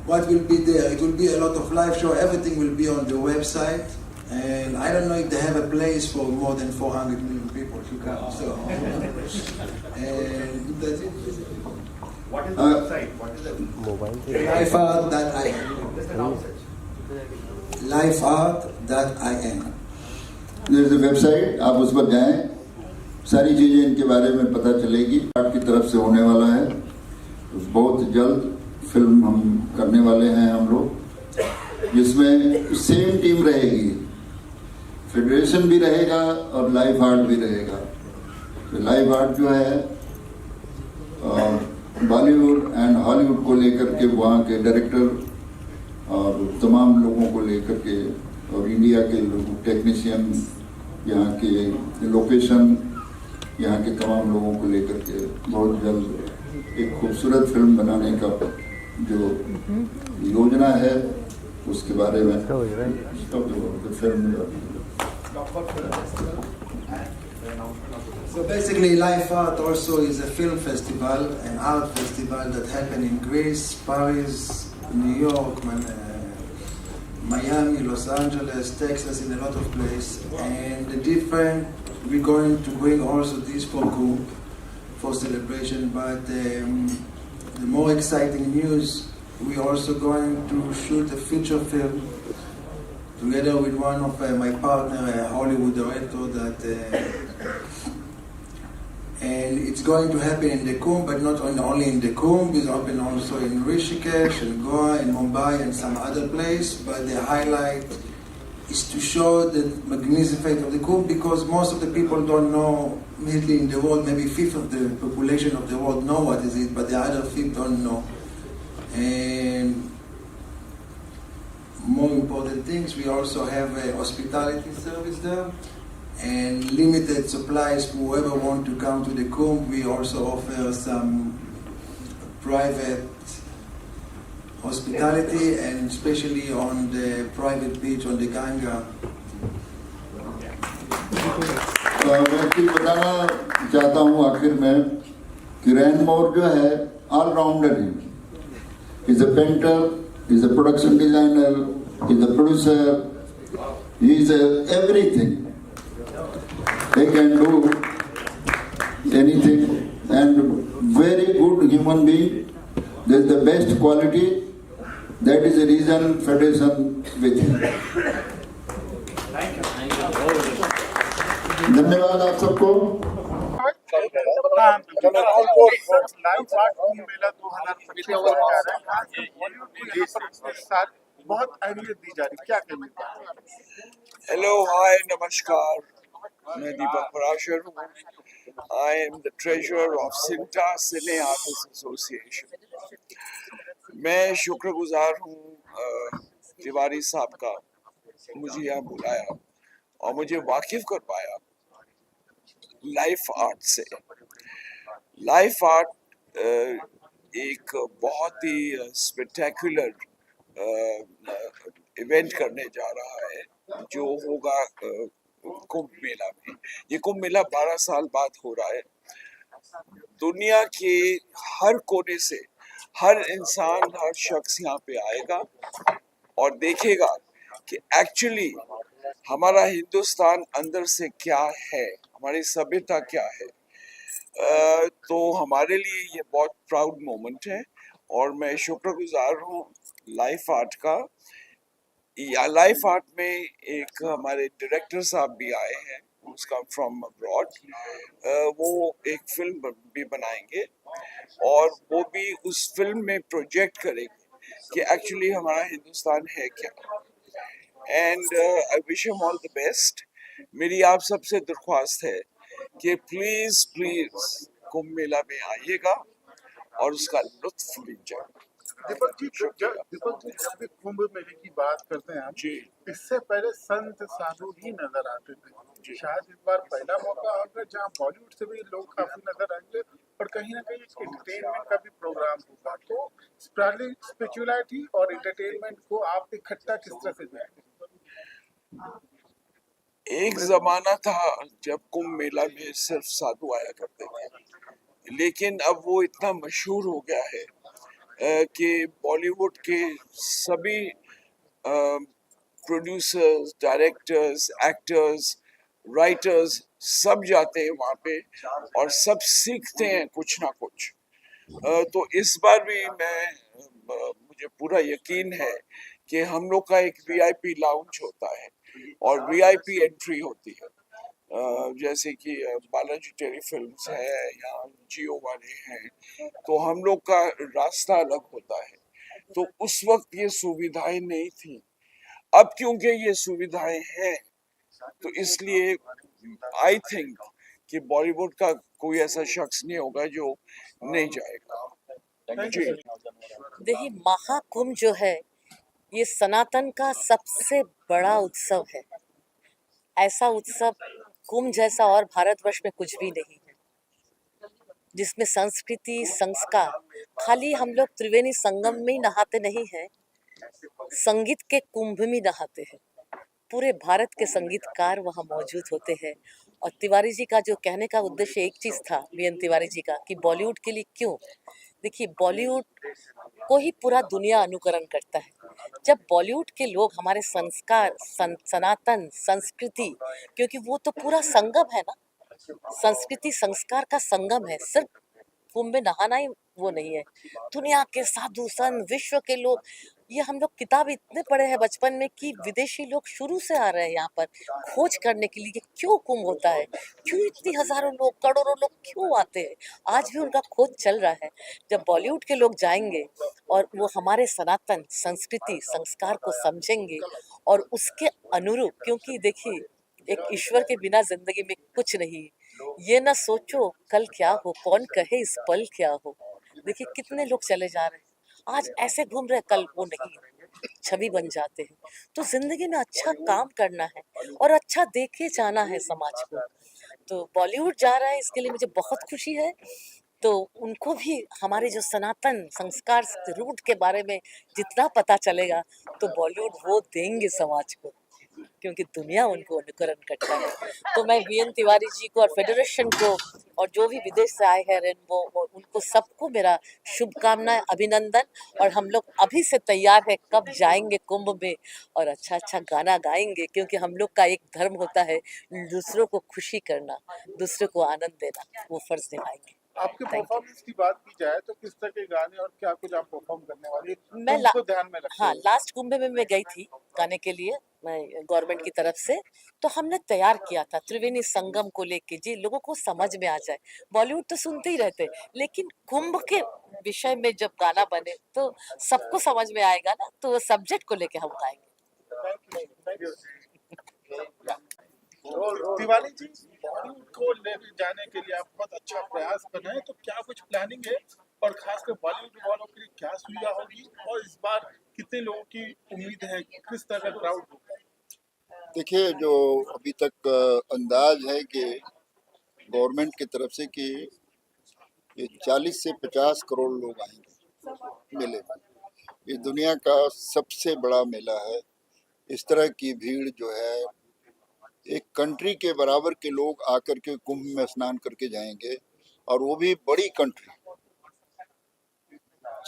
B: what will be there? It will be a lot of live show, everything will be on the website, and I don't know if they have a place for more than 400 million people to come, so. And that's it.
I: What is the website? What is the
B: lifeart.in. lifeart.in.
A: There is a website, आप उस पर जाएं, सारी चीज़ें इनके बारे में पता चलेगी। आर्ट की तरफ से होने वाला है, बहुत जल्द फिल्म हम करने वाले हैं हम लोग, जिसमें सेम टीम रहेगी, फेडरेशन भी रहेगा और लाइफ आर्ट भी रहेगा। तो लाइफ आर्ट जो है बॉलीवुड एंड हॉलीवुड को लेकर के वहाँ के डायरेक्टर और तमाम लोगों को लेकर के, और इंडिया के लोग, टेक्नीशियन, यहाँ के लोकेशन, यहाँ के तमाम लोगों को लेकर के बहुत जल्द एक खूबसूरत फिल्म बनाने का जो योजना है उसके बारे में film.
B: So basically, Life Art also is a film festival, an art festival that happened in Greece, Paris, New York, Miami, Los Angeles, Texas, in a lot of places. And the different, we're going to bring also this for group for celebration. But the more exciting news, we're also going to shoot a feature film together with one of my partner, a Hollywood director, and it's going to happen in the Kumbh, but not only in the Kumbh, it's open also in Rishikesh, and Goa, and Mumbai, and some other place. But the highlight is to show the magnificence of the Kumbh, because most of the people don't know, mainly in the world, maybe fifth of the population of the world know what is it, but the other fifth don't know. And more important things, we also have a hospitality service there, and limited supplies for whoever want to come to the Kumbh. We also offer some private hospitality, and especially on the private beach on the Ganga.
A: मैं भी बताना चाहता हूँ आखिर में कि रैनमोर जो है ऑलराउंडर है. He's a painter, he's a production designer, he's a producer, he's everything. He can do anything, and very good human being. That's the best quality. That is the reason Federation with him. धन्यवाद आप सबको.
I: Live art Kumbh Mela 2025 होने जा रहा है. बॉलीवुड को यहाँ पर इस साल बहुत अहमियत दी जा रही है, क्या कहना है?
J: हेलो, हाय, नमस्कार. मैं दीपक पराशर हूँ. I am the treasurer of Sinta Cine Artists Association. मैं शुक्रगुजार हूँ तिवारी साहब का, मुझे यहाँ बुलाया और मुझे वाकिफ कर पाया लाइफ आर्ट से. लाइफ आर्ट एक बहुत ही स्पेक्टेकुलर इवेंट करने जा रहा है जो होगा कुंभ मेला में. ये कुंभ मेला 12 साल बाद हो रहा है. दुनिया के हर कोने से हर इंसान, हर शख्स यहाँ पे आएगा और देखेगा कि एक्चुअली हमारा हिंदुस्तान अंदर से क्या है, हमारी सभ्यता क्या है. तो हमारे लिए ये बहुत प्राउड मोमेंट है और मैं शुक्रगुजार हूँ लाइफ आर्ट का. लाइफ आर्ट में एक हमारे डायरेक्टर साहब भी आए हैं, उसका फ्रॉम अब्रॉड. वो एक फिल्म भी बनाएंगे और वो भी उस फिल्म में प्रोजेक्ट करेंगे कि एक्चुअली हमारा हिंदुस्तान है क्या. And I wish him all the best. मेरी आप सबसे दरख्वास्त है कि प्लीज कुंभ मेला में आइएगा और उसका लुत्फ लीजिए.
I: दीपक जी, जब भी कुंभ मेले की बात करते हैं हम, इससे पहले संत साधु ही नजर आते थे. शायद इस बार पहला मौका होगा जहां बॉलीवुड से भी लोग काफी नजर आएंगे और कहीं ना कहीं एंटरटेनमेंट का भी प्रोग्राम होगा. तो स्पिरिचुअलिटी और एंटरटेनमेंट को आप इकट्ठा किस तरह से देखते हैं?
J: एक जमाना था जब कुंभ मेला में सिर्फ साधु आया करते थे, लेकिन अब वो इतना मशहूर हो गया है कि बॉलीवुड के सभी प्रोड्यूसर्स, डायरेक्टर्स, एक्टर्स, राइटर्स सब जाते हैं वहाँ पे और सब सीखते हैं कुछ ना कुछ. तो इस बार भी मुझे पूरा यकीन है कि हम लोग का एक VIP लाउंज होता है और VIP एंट्री होती है. जैसे कि बालाजी टेरी फिल्म्स है या जियो वाले हैं, तो हम लोग का रास्ता अलग होता है. तो उस वक्त ये सुविधाएं नहीं थी. अब क्योंकि ये सुविधाएं हैं तो इसलिए आई थिंक कि बॉलीवुड का कोई ऐसा शख्स नहीं होगा जो नहीं जाएगा. जी.
D: देखिए, महाकुंभ जो है ये सनातन का सबसे बड़ा उत्सव है. ऐसा उत्सव कुंभ जैसा और भारतवर्ष में कुछ भी नहीं है, जिसमें संस्कृति, संस्कार. खाली हम लोग त्रिवेणी संगम में ही नहाते नहीं हैं, संगीत के कुंभ में नहाते हैं. पूरे भारत के संगीतकार वहाँ मौजूद होते हैं. और तिवारी जी का जो कहने का उद्देश्य एक चीज था, बीएन तिवारी जी का, कि बॉलीवुड के लिए क्यों, देखिए, बॉलीवुड को ही पूरा दुनिया अनुकरण करता है। जब बॉलीवुड के लोग हमारे संस्कार, सनातन संस्कृति, क्योंकि वो तो पूरा संगम है ना, संस्कृति संस्कार का संगम है। सिर्फ कुंभ में नहाना ही वो नहीं है, दुनिया के साधु संत, विश्व के लोग, ये हम लोग किताब इतने पढ़े हैं बचपन में कि विदेशी लोग शुरू से आ रहे हैं यहाँ पर खोज करने के लिए कि क्यों कुंभ होता है, क्यों इतनी हजारों लोग, करोड़ों लोग क्यों आते हैं। आज भी उनका खोज चल रहा है। जब बॉलीवुड के लोग जाएंगे और वो हमारे सनातन संस्कृति संस्कार को समझेंगे और उसके अनुरूप, क्योंकि देखिए, एक ईश्वर के बिना जिंदगी में कुछ नहीं। ये ना सोचो कल क्या हो, कौन कहे इस पल क्या हो। देखिए कितने लोग चले जा रहे हैं, आज ऐसे घूम रहे, कल वो नहीं, छवि बन जाते हैं। तो जिंदगी में अच्छा काम करना है और अच्छा देके जाना है समाज को। तो बॉलीवुड जा रहा है, इसके लिए मुझे बहुत खुशी है। तो उनको भी हमारे जो सनातन संस्कार रूट के बारे में जितना पता चलेगा, तो बॉलीवुड वो देंगे समाज को, क्योंकि दुनिया उनको अनुकरण करता है। तो मैं वीएन तिवारी जी को और फेडरेशन को और जो भी विदेश से आए हैं रेनबो, और उनको सबको मेरा शुभकामनाएं, अभिनंदन। और हम लोग अभी से तैयार है, कब जाएंगे कुंभ में और अच्छा अच्छा गाना गाएंगे, क्योंकि हम लोग का एक धर्म होता है दूसरों को खुशी करना, दूसरों को आनंद देना, वो फर्ज निभाएंगे।
I: आपके परफॉर्मेंस की बात की जाए तो किस तरह के गाने और क्या कुछ आप परफॉर्म करने वाले हैं?
D: मैं
I: उनको ध्यान में रखते
D: हाँ,
I: हुए।
D: लास्ट कुंभ में मैं गई थी गाने के लिए, मैं गवर्नमेंट की तरफ से, तो हमने तैयार किया था त्रिवेणी संगम को लेके, जी लोगों को समझ में आ जाए। बॉलीवुड तो सुनते ही रहते, लेकिन कुंभ के विषय में जब गाना बने तो सबको समझ में आएगा ना, तो वो सब्जेक्ट को लेके हम गाएंगे।
I: Thank you. तिवारी जी, बॉलीवुड को ले जाने के लिए आप बहुत अच्छा प्रयास कर रहे हैं, तो क्या कुछ प्लानिंग है और खासकर बॉलीवुड वालों के लिए क्या सुविधा होगी और इस बार कितने लोगों की उम्मीद है, किस तरह का क्राउड होगा?
A: देखिए, जो अभी तक अंदाज है कि गवर्नमेंट की तरफ से कि ये 40 से 50 करोड़ लोग आएंगे मेले में। ये दुनिया का सबसे बड़ा मेला है। इस तरह की भीड़ जो है, एक कंट्री के बराबर के लोग आकर के कुंभ में स्नान करके जाएंगे, और वो भी बड़ी कंट्री।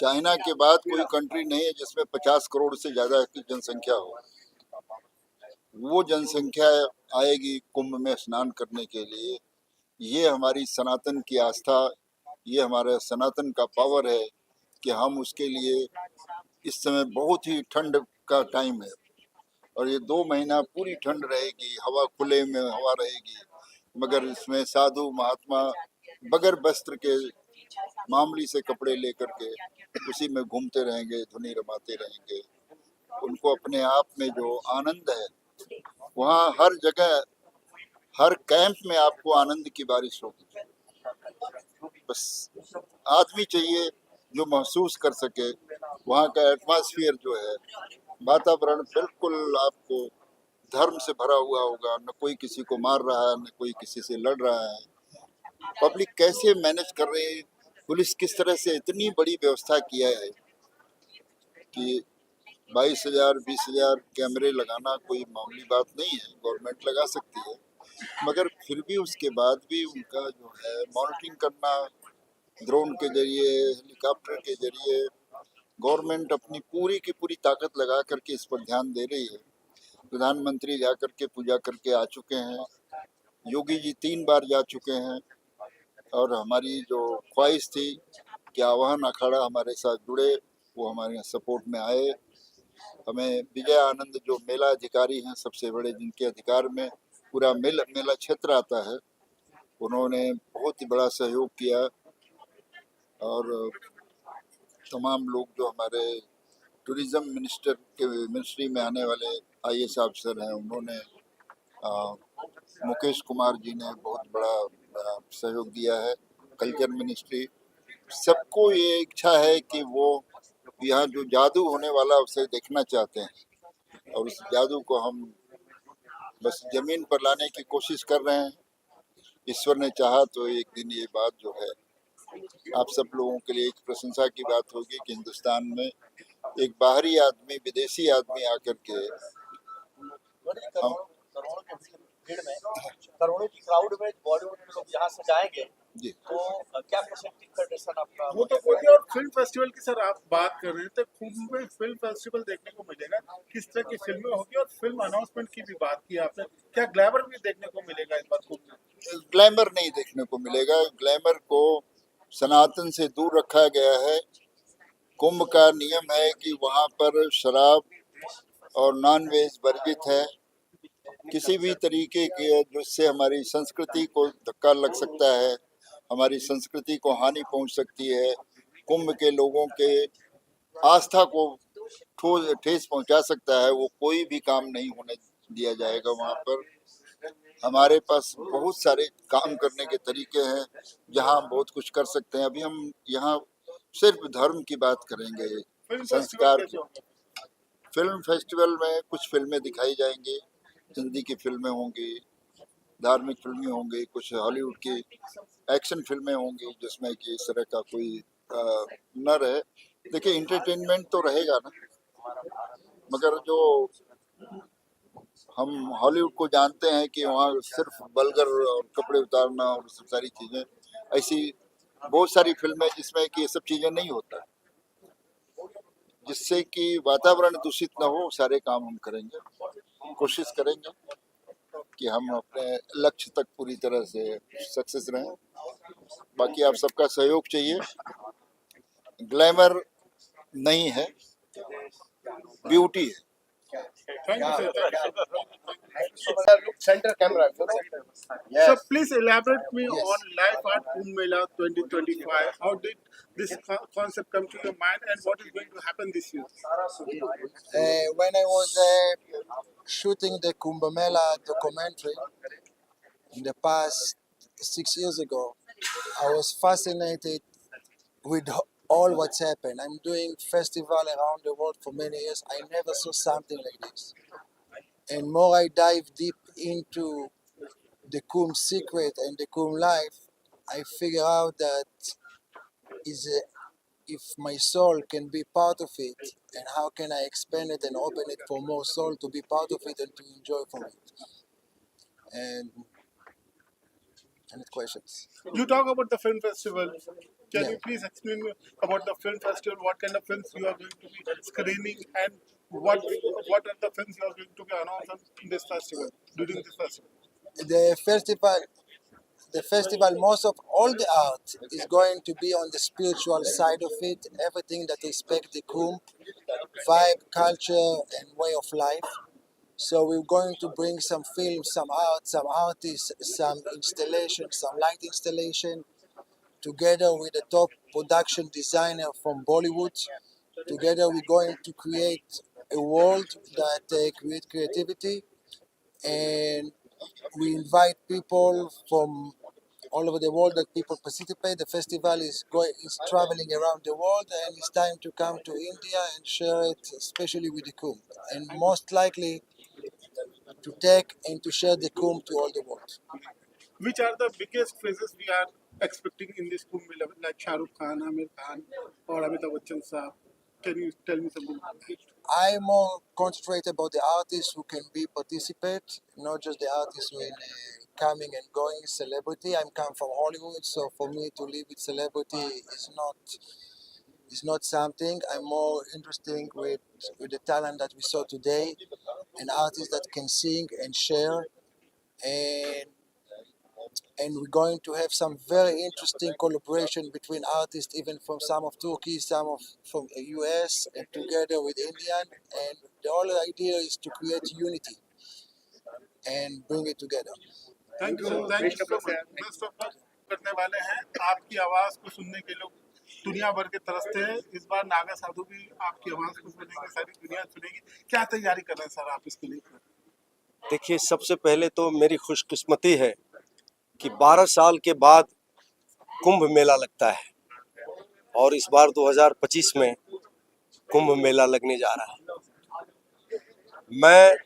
A: चाइना के बाद कोई कंट्री नहीं है जिसमें 50 करोड़ से ज्यादा की जनसंख्या हो। वो जनसंख्या आएगी कुंभ में स्नान करने के लिए। ये हमारी सनातन की आस्था, ये हमारे सनातन का पावर है कि हम उसके लिए, इस समय बहुत ही ठंड का टाइम है और ये 2 महीना पूरी ठंड रहेगी, हवा खुले में हवा रहेगी, मगर इसमें साधु महात्मा बगैर वस्त्र के मामूली से कपड़े लेकर के उसी में घूमते रहेंगे, धुनी रमाते रहेंगे। उनको अपने आप में जो आनंद है, वहाँ हर जगह हर कैंप में आपको आनंद की बारिश होगी। बस आदमी चाहिए जो महसूस कर सके। वहाँ का एटमॉस्फेयर जो है, वातावरण बिल्कुल आपको धर्म से भरा हुआ होगा। न कोई किसी को मार रहा है, न कोई किसी से लड़ रहा है। पब्लिक कैसे मैनेज कर रही है, पुलिस किस तरह से इतनी बड़ी व्यवस्था किया है कि 22,000 20,000 कैमरे लगाना कोई मामूली बात नहीं है। गवर्नमेंट लगा सकती है, मगर फिर भी उसके बाद भी उनका जो है मॉनिटरिंग करना, ड्रोन के जरिए, हेलीकॉप्टर के जरिए, गवर्नमेंट अपनी पूरी की पूरी ताकत लगा करके इस पर ध्यान दे रही है। प्रधानमंत्री जा करके पूजा करके आ चुके हैं, योगी जी 3 बार जा चुके हैं, और हमारी जो ख्वाहिश थी कि आवाहन अखाड़ा हमारे साथ जुड़े, वो हमारे सपोर्ट में आए। हमें विजय आनंद जो मेला अधिकारी हैं, सबसे बड़े जिनके अधिकार में पूरा मेला क्षेत्र आता है, उन्होंने बहुत ही बड़ा सहयोग किया। और तमाम लोग जो हमारे टूरिज्म मिनिस्ट्री में आने वाले IAS अफसर हैं, उन्होंने मुकेश कुमार जी ने बहुत बड़ा सहयोग दिया है। कल्चर मिनिस्ट्री, सबको ये इच्छा है कि वो यहाँ जो जादू होने वाला उसे देखना चाहते हैं, और उस जादू को हम बस जमीन पर लाने की कोशिश कर रहे हैं। ईश्वर ने चाहा तो एक दिन ये बात जो है आप सब लोगों के लिए एक प्रशंसा की बात होगी कि हिंदुस्तान में एक बाहरी आदमी, विदेशी आदमी आकर के
K: करोड़ों की भीड़ में, करोड़ों की क्राउड में बॉलीवुड के लोग यहाँ से जाएंगे,
A: जी।
J: तो क्या परसेंटेज फेडरेशन आपका?
I: वो तो बोलिए। और फिल्म फेस्टिवल की सर आप बात कर रहे हैं, तो कुंभ में फिल्म फेस्टिवल देखने को मिलेगा, किस तरह की फिल्में होगी, और फिल्म अनाउंसमेंट की भी बात की आपने, क्या ग्लैमर भी देखने को मिलेगा इस बार कुंभ में?
A: ग्लैमर नहीं देखने को मिलेगा। ग्लैमर को सनातन से दूर रखा गया है। कुंभ का नियम है कि वहाँ पर शराब और नॉन वेज वर्जित है। किसी भी तरीके के जिससे हमारी संस्कृति को धक्का लग सकता है, हमारी संस्कृति को हानि पहुंच सकती है, कुंभ के लोगों के आस्था को ठेस पहुंचा सकता है, वो कोई भी काम नहीं होने दिया जाएगा वहाँ पर। हमारे पास बहुत सारे काम करने के तरीके हैं जहाँ हम बहुत कुछ कर सकते हैं। अभी हम यहाँ सिर्फ धर्म की बात करेंगे, संस्कार की। फिल्म फेस्टिवल में कुछ फिल्में दिखाई जाएंगी, हिंदी की फिल्में होंगी, धार्मिक फिल्में होंगी, कुछ हॉलीवुड की एक्शन फिल्में होंगी, जिसमें कि इस तरह का कोई न रहे। देखिए, इंटरटेनमेंट तो रहेगा ना, मगर जो हम हॉलीवुड को जानते हैं कि वहाँ सिर्फ बलगर और कपड़े उतारना और सब सारी चीज़ें, ऐसी बहुत सारी फिल्में जिसमें कि ये सब चीज़ें नहीं होता, जिससे कि वातावरण दूषित न हो, सारे काम हम करेंगे, कोशिश करेंगे कि हम अपने लक्ष्य तक पूरी तरह से सक्सेस रहें। बाकी आप सबका सहयोग चाहिए। ग्लैमर नहीं है, ब्यूटी है।
I: Thank you, sir.
K: Center camera.
I: So please elaborate me on Life Art Kumbh Mela 2025. How did this concept come to your mind, and what is going to happen this year?
K: When I was shooting the Kumbh Mela documentary in the past 6 years ago, I was fascinated with all what's happened. I'm doing festival around the world for many years. I never saw something like this. And more I dive deep into the Kumbh secret and the Kumbh life, I figure out that if my soul can be part of it, and how can I expand it and open it for more soul to be part of it and to enjoy from it. And any questions?
I: You talk about the film festival. Can
K: Yeah.
I: you please explain me about the film festival? What kind of films you are going to be screening, and what are the films you are going to be announced in this festival, during this festival?
K: The festival, most of all the art is going to be on the spiritual side of it, everything that respects the Kumbh vibe, culture, and way of life. So we're going to bring some films, some art, some artists, some installation, some light installation, together with the top production designer from Bollywood. Together we're going to create a world that creates creativity, and we invite people from all over the world that people participate. The festival is traveling around the world, and it's time to come to India and share it, especially with the Kumbh, and most likely to take and to share the Kumbh to all the world.
I: Which are the biggest faces we are expecting in this Kumbh Mela, like Shah Rukh Khan, Amir Khan, or Amitabh Bachchan sahab? Can you tell me something about that?
K: I more concentrate about the artists who can be participate, not just the artists who coming and going celebrity. I'm come from Hollywood, so for me to live with celebrity is not something. I'm more interested with the talent that we saw today, and artists that can sing and share, and we're going to have some very interesting collaboration between artists, even from some of Turkey, from the US, and together with Indian. And the whole idea is to create unity and bring it together.
I: Thank you so much. Best of luck करने वाले हैं। आपकी आवाज को सुनने के लोग दुनिया भर के तरसते हैं। इस बार नागा साधु भी आपकी आवाज को सुनेंगे, सारी दुनिया सुनेगी। क्या तैयारी कर रहे हैं सर आप इसके लिए?
L: देखिए, सबसे पहले तो मेरी खुशकिस्मती है कि 12 साल के बाद कुंभ मेला लगता है, और इस बार 2025 में कुंभ मेला लगने जा रहा है। मैं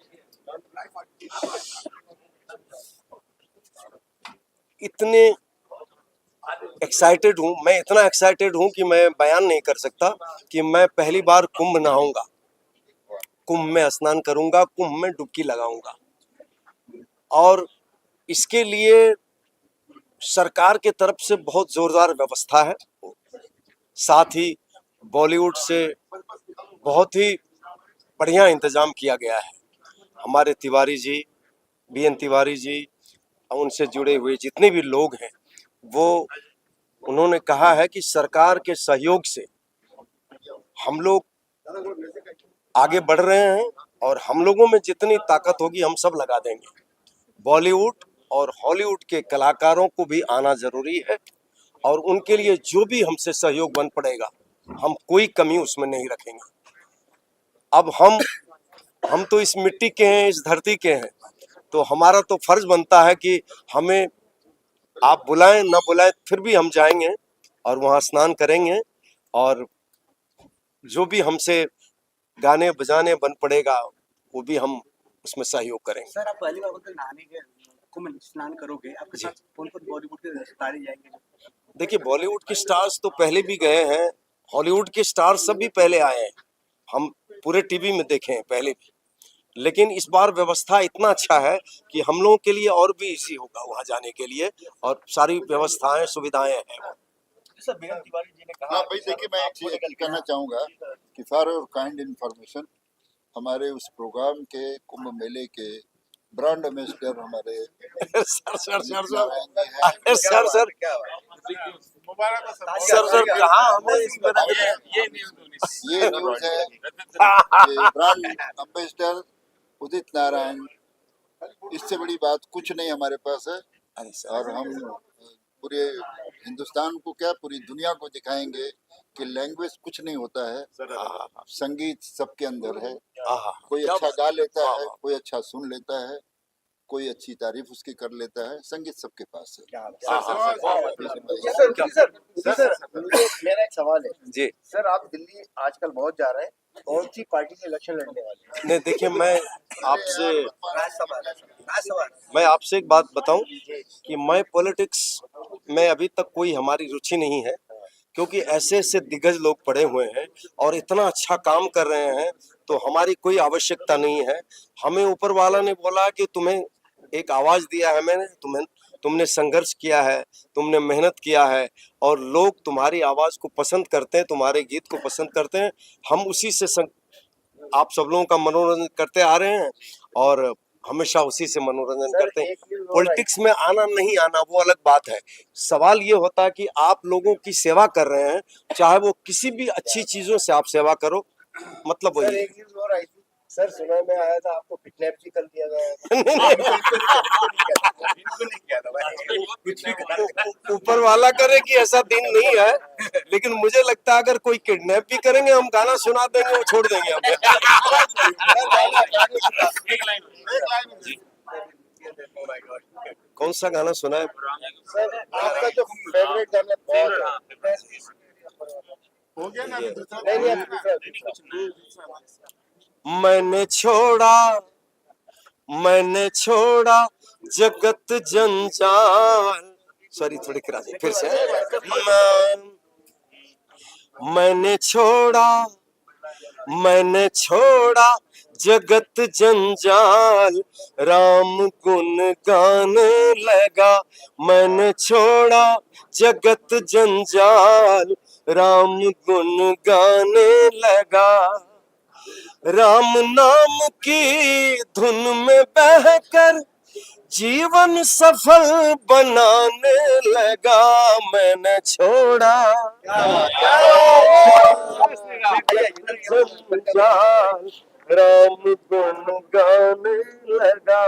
L: इतने एक्साइटेड हूँ, मैं इतना एक्साइटेड हूँ कि मैं बयान नहीं कर सकता कि मैं पहली बार कुंभ नहाऊंगा, कुंभ में स्नान करूंगा, कुंभ में डुबकी लगाऊंगा। और इसके लिए सरकार के तरफ से बहुत जोरदार व्यवस्था है, साथ ही बॉलीवुड से बहुत ही बढ़िया इंतजाम किया गया है। हमारे तिवारी जी, बीएन तिवारी जी, उनसे जुड़े हुए जितने भी लोग हैं, वो उन्होंने कहा है कि सरकार के सहयोग से हम लोग आगे बढ़ रहे हैं और हम लोगों में जितनी ताकत होगी हम सब लगा देंगे। बॉलीवुड और हॉलीवुड के कलाकारों को भी आना जरूरी है और उनके लिए जो भी हमसे सहयोग बन पड़ेगा हम कोई कमी उसमें नहीं रखेंगे। अब हम तो इस मिट्टी के हैं, इस धरती के हैं, तो हमारा तो फर्ज बनता है कि हमें आप बुलाएं ना बुलाएं फिर भी हम जाएंगे और वहां स्नान करेंगे और जो भी हमसे गाने बजाने बन पड़ेगा वो भी हम उसमें सहयोग करेंगे।
M: सर, आप पहली बार नहाने के कुंभ स्नान करोगे, आपके साथ कौन-कौन बॉलीवुड के सितारे जाएंगे?
L: देखिए, बॉलीवुड के स्टार्स तो पहले भी गए हैं, हॉलीवुड के स्टार्स सब भी पहले आए हैं, हम पूरे टीवी में देखे हैं पहले भी, लेकिन इस बार व्यवस्था इतना अच्छा है कि हम लोगों के लिए और भी इजी होगा वहां जाने के लिए और सारी व्यवस्थाएं सुविधाएं हैं।
M: सर, बीएन तिवारी जी ने कहा।
A: हाँ भाई, देखिए मैं एक चीज कहना चाहूंगा कि फॉर और काइंड इन्फॉर्मेशन, हमारे उस प्रोग्राम के कुंभ मेले के ब्रांड एम्बेसडर हमारे सर
L: हमें
A: ये न्यूज है कि ब्रांड एम्बेसडर उदित नारायण, इससे बड़ी बात कुछ नहीं हमारे पास है और हम पूरे हिंदुस्तान को क्या पूरी दुनिया को दिखाएंगे कि लैंग्वेज कुछ नहीं होता है, संगीत सबके अंदर है। कोई अच्छा गा लेता है, कोई अच्छा सुन लेता है, कोई अच्छी तारीफ उसकी कर लेता है, संगीत सबके पास है।
M: सर, मेरा एक सवाल है
L: जी
M: सर, आप दिल्ली आजकल बहुत जा रहे हैं, कौन सी पार्टी से इलेक्शन लड़ने वाले हैं?
L: नहीं, देखिए मैं आपसे एक बात बताऊं कि मैं पॉलिटिक्स में अभी तक कोई हमारी रुचि नहीं है, क्योंकि ऐसे ऐसे दिग्गज लोग पड़े हुए हैं और इतना अच्छा काम कर रहे हैं, तो हमारी कोई आवश्यकता नहीं है। हमें ऊपर वाला ने बोला कि तुम्हें एक आवाज दिया है, मैंने तुमने संघर्ष किया है, तुमने मेहनत किया है और लोग तुम्हारी आवाज को पसंद करते हैं, तुम्हारे गीत को पसंद करते हैं। हम उसी से आप सब लोगों का मनोरंजन करते आ रहे हैं और हमेशा उसी से मनोरंजन करते हैं। पॉलिटिक्स में आना नहीं आना वो अलग बात है। सवाल ये होता है कि आप लोगों की सेवा कर रहे हैं, चाहे वो किसी भी अच्छी चीजों से आप सेवा करो, मतलब वही।
M: एक न्यूज़ और आई थी सर, सुनने में आया था आपको किडनैप भी कर दिया गया है।
L: ऊपर वाला करे कि ऐसा दिन नहीं है, लेकिन मुझे लगता है अगर कोई किडनैप भी करेंगे हम गाना सुना देंगे और छोड़ देंगे हमें। कौन सा गाना सुना है
M: सर? आपका जो फेवरेट गाना
I: हो गया ना?
L: मैंने छोड़ा जगत जंजाल, सॉरी थोड़ी करा दी फिर से। मैंने छोड़ा जगत जंजाल, राम गुन गाने लगा। मैंने छोड़ा जगत जंजाल, राम गुन गाने लगा। राम नाम की धुन में बहकर जीवन सफल बनाने लगा। मैंने छोड़ा जंजाल, राम गुन गाने लगा।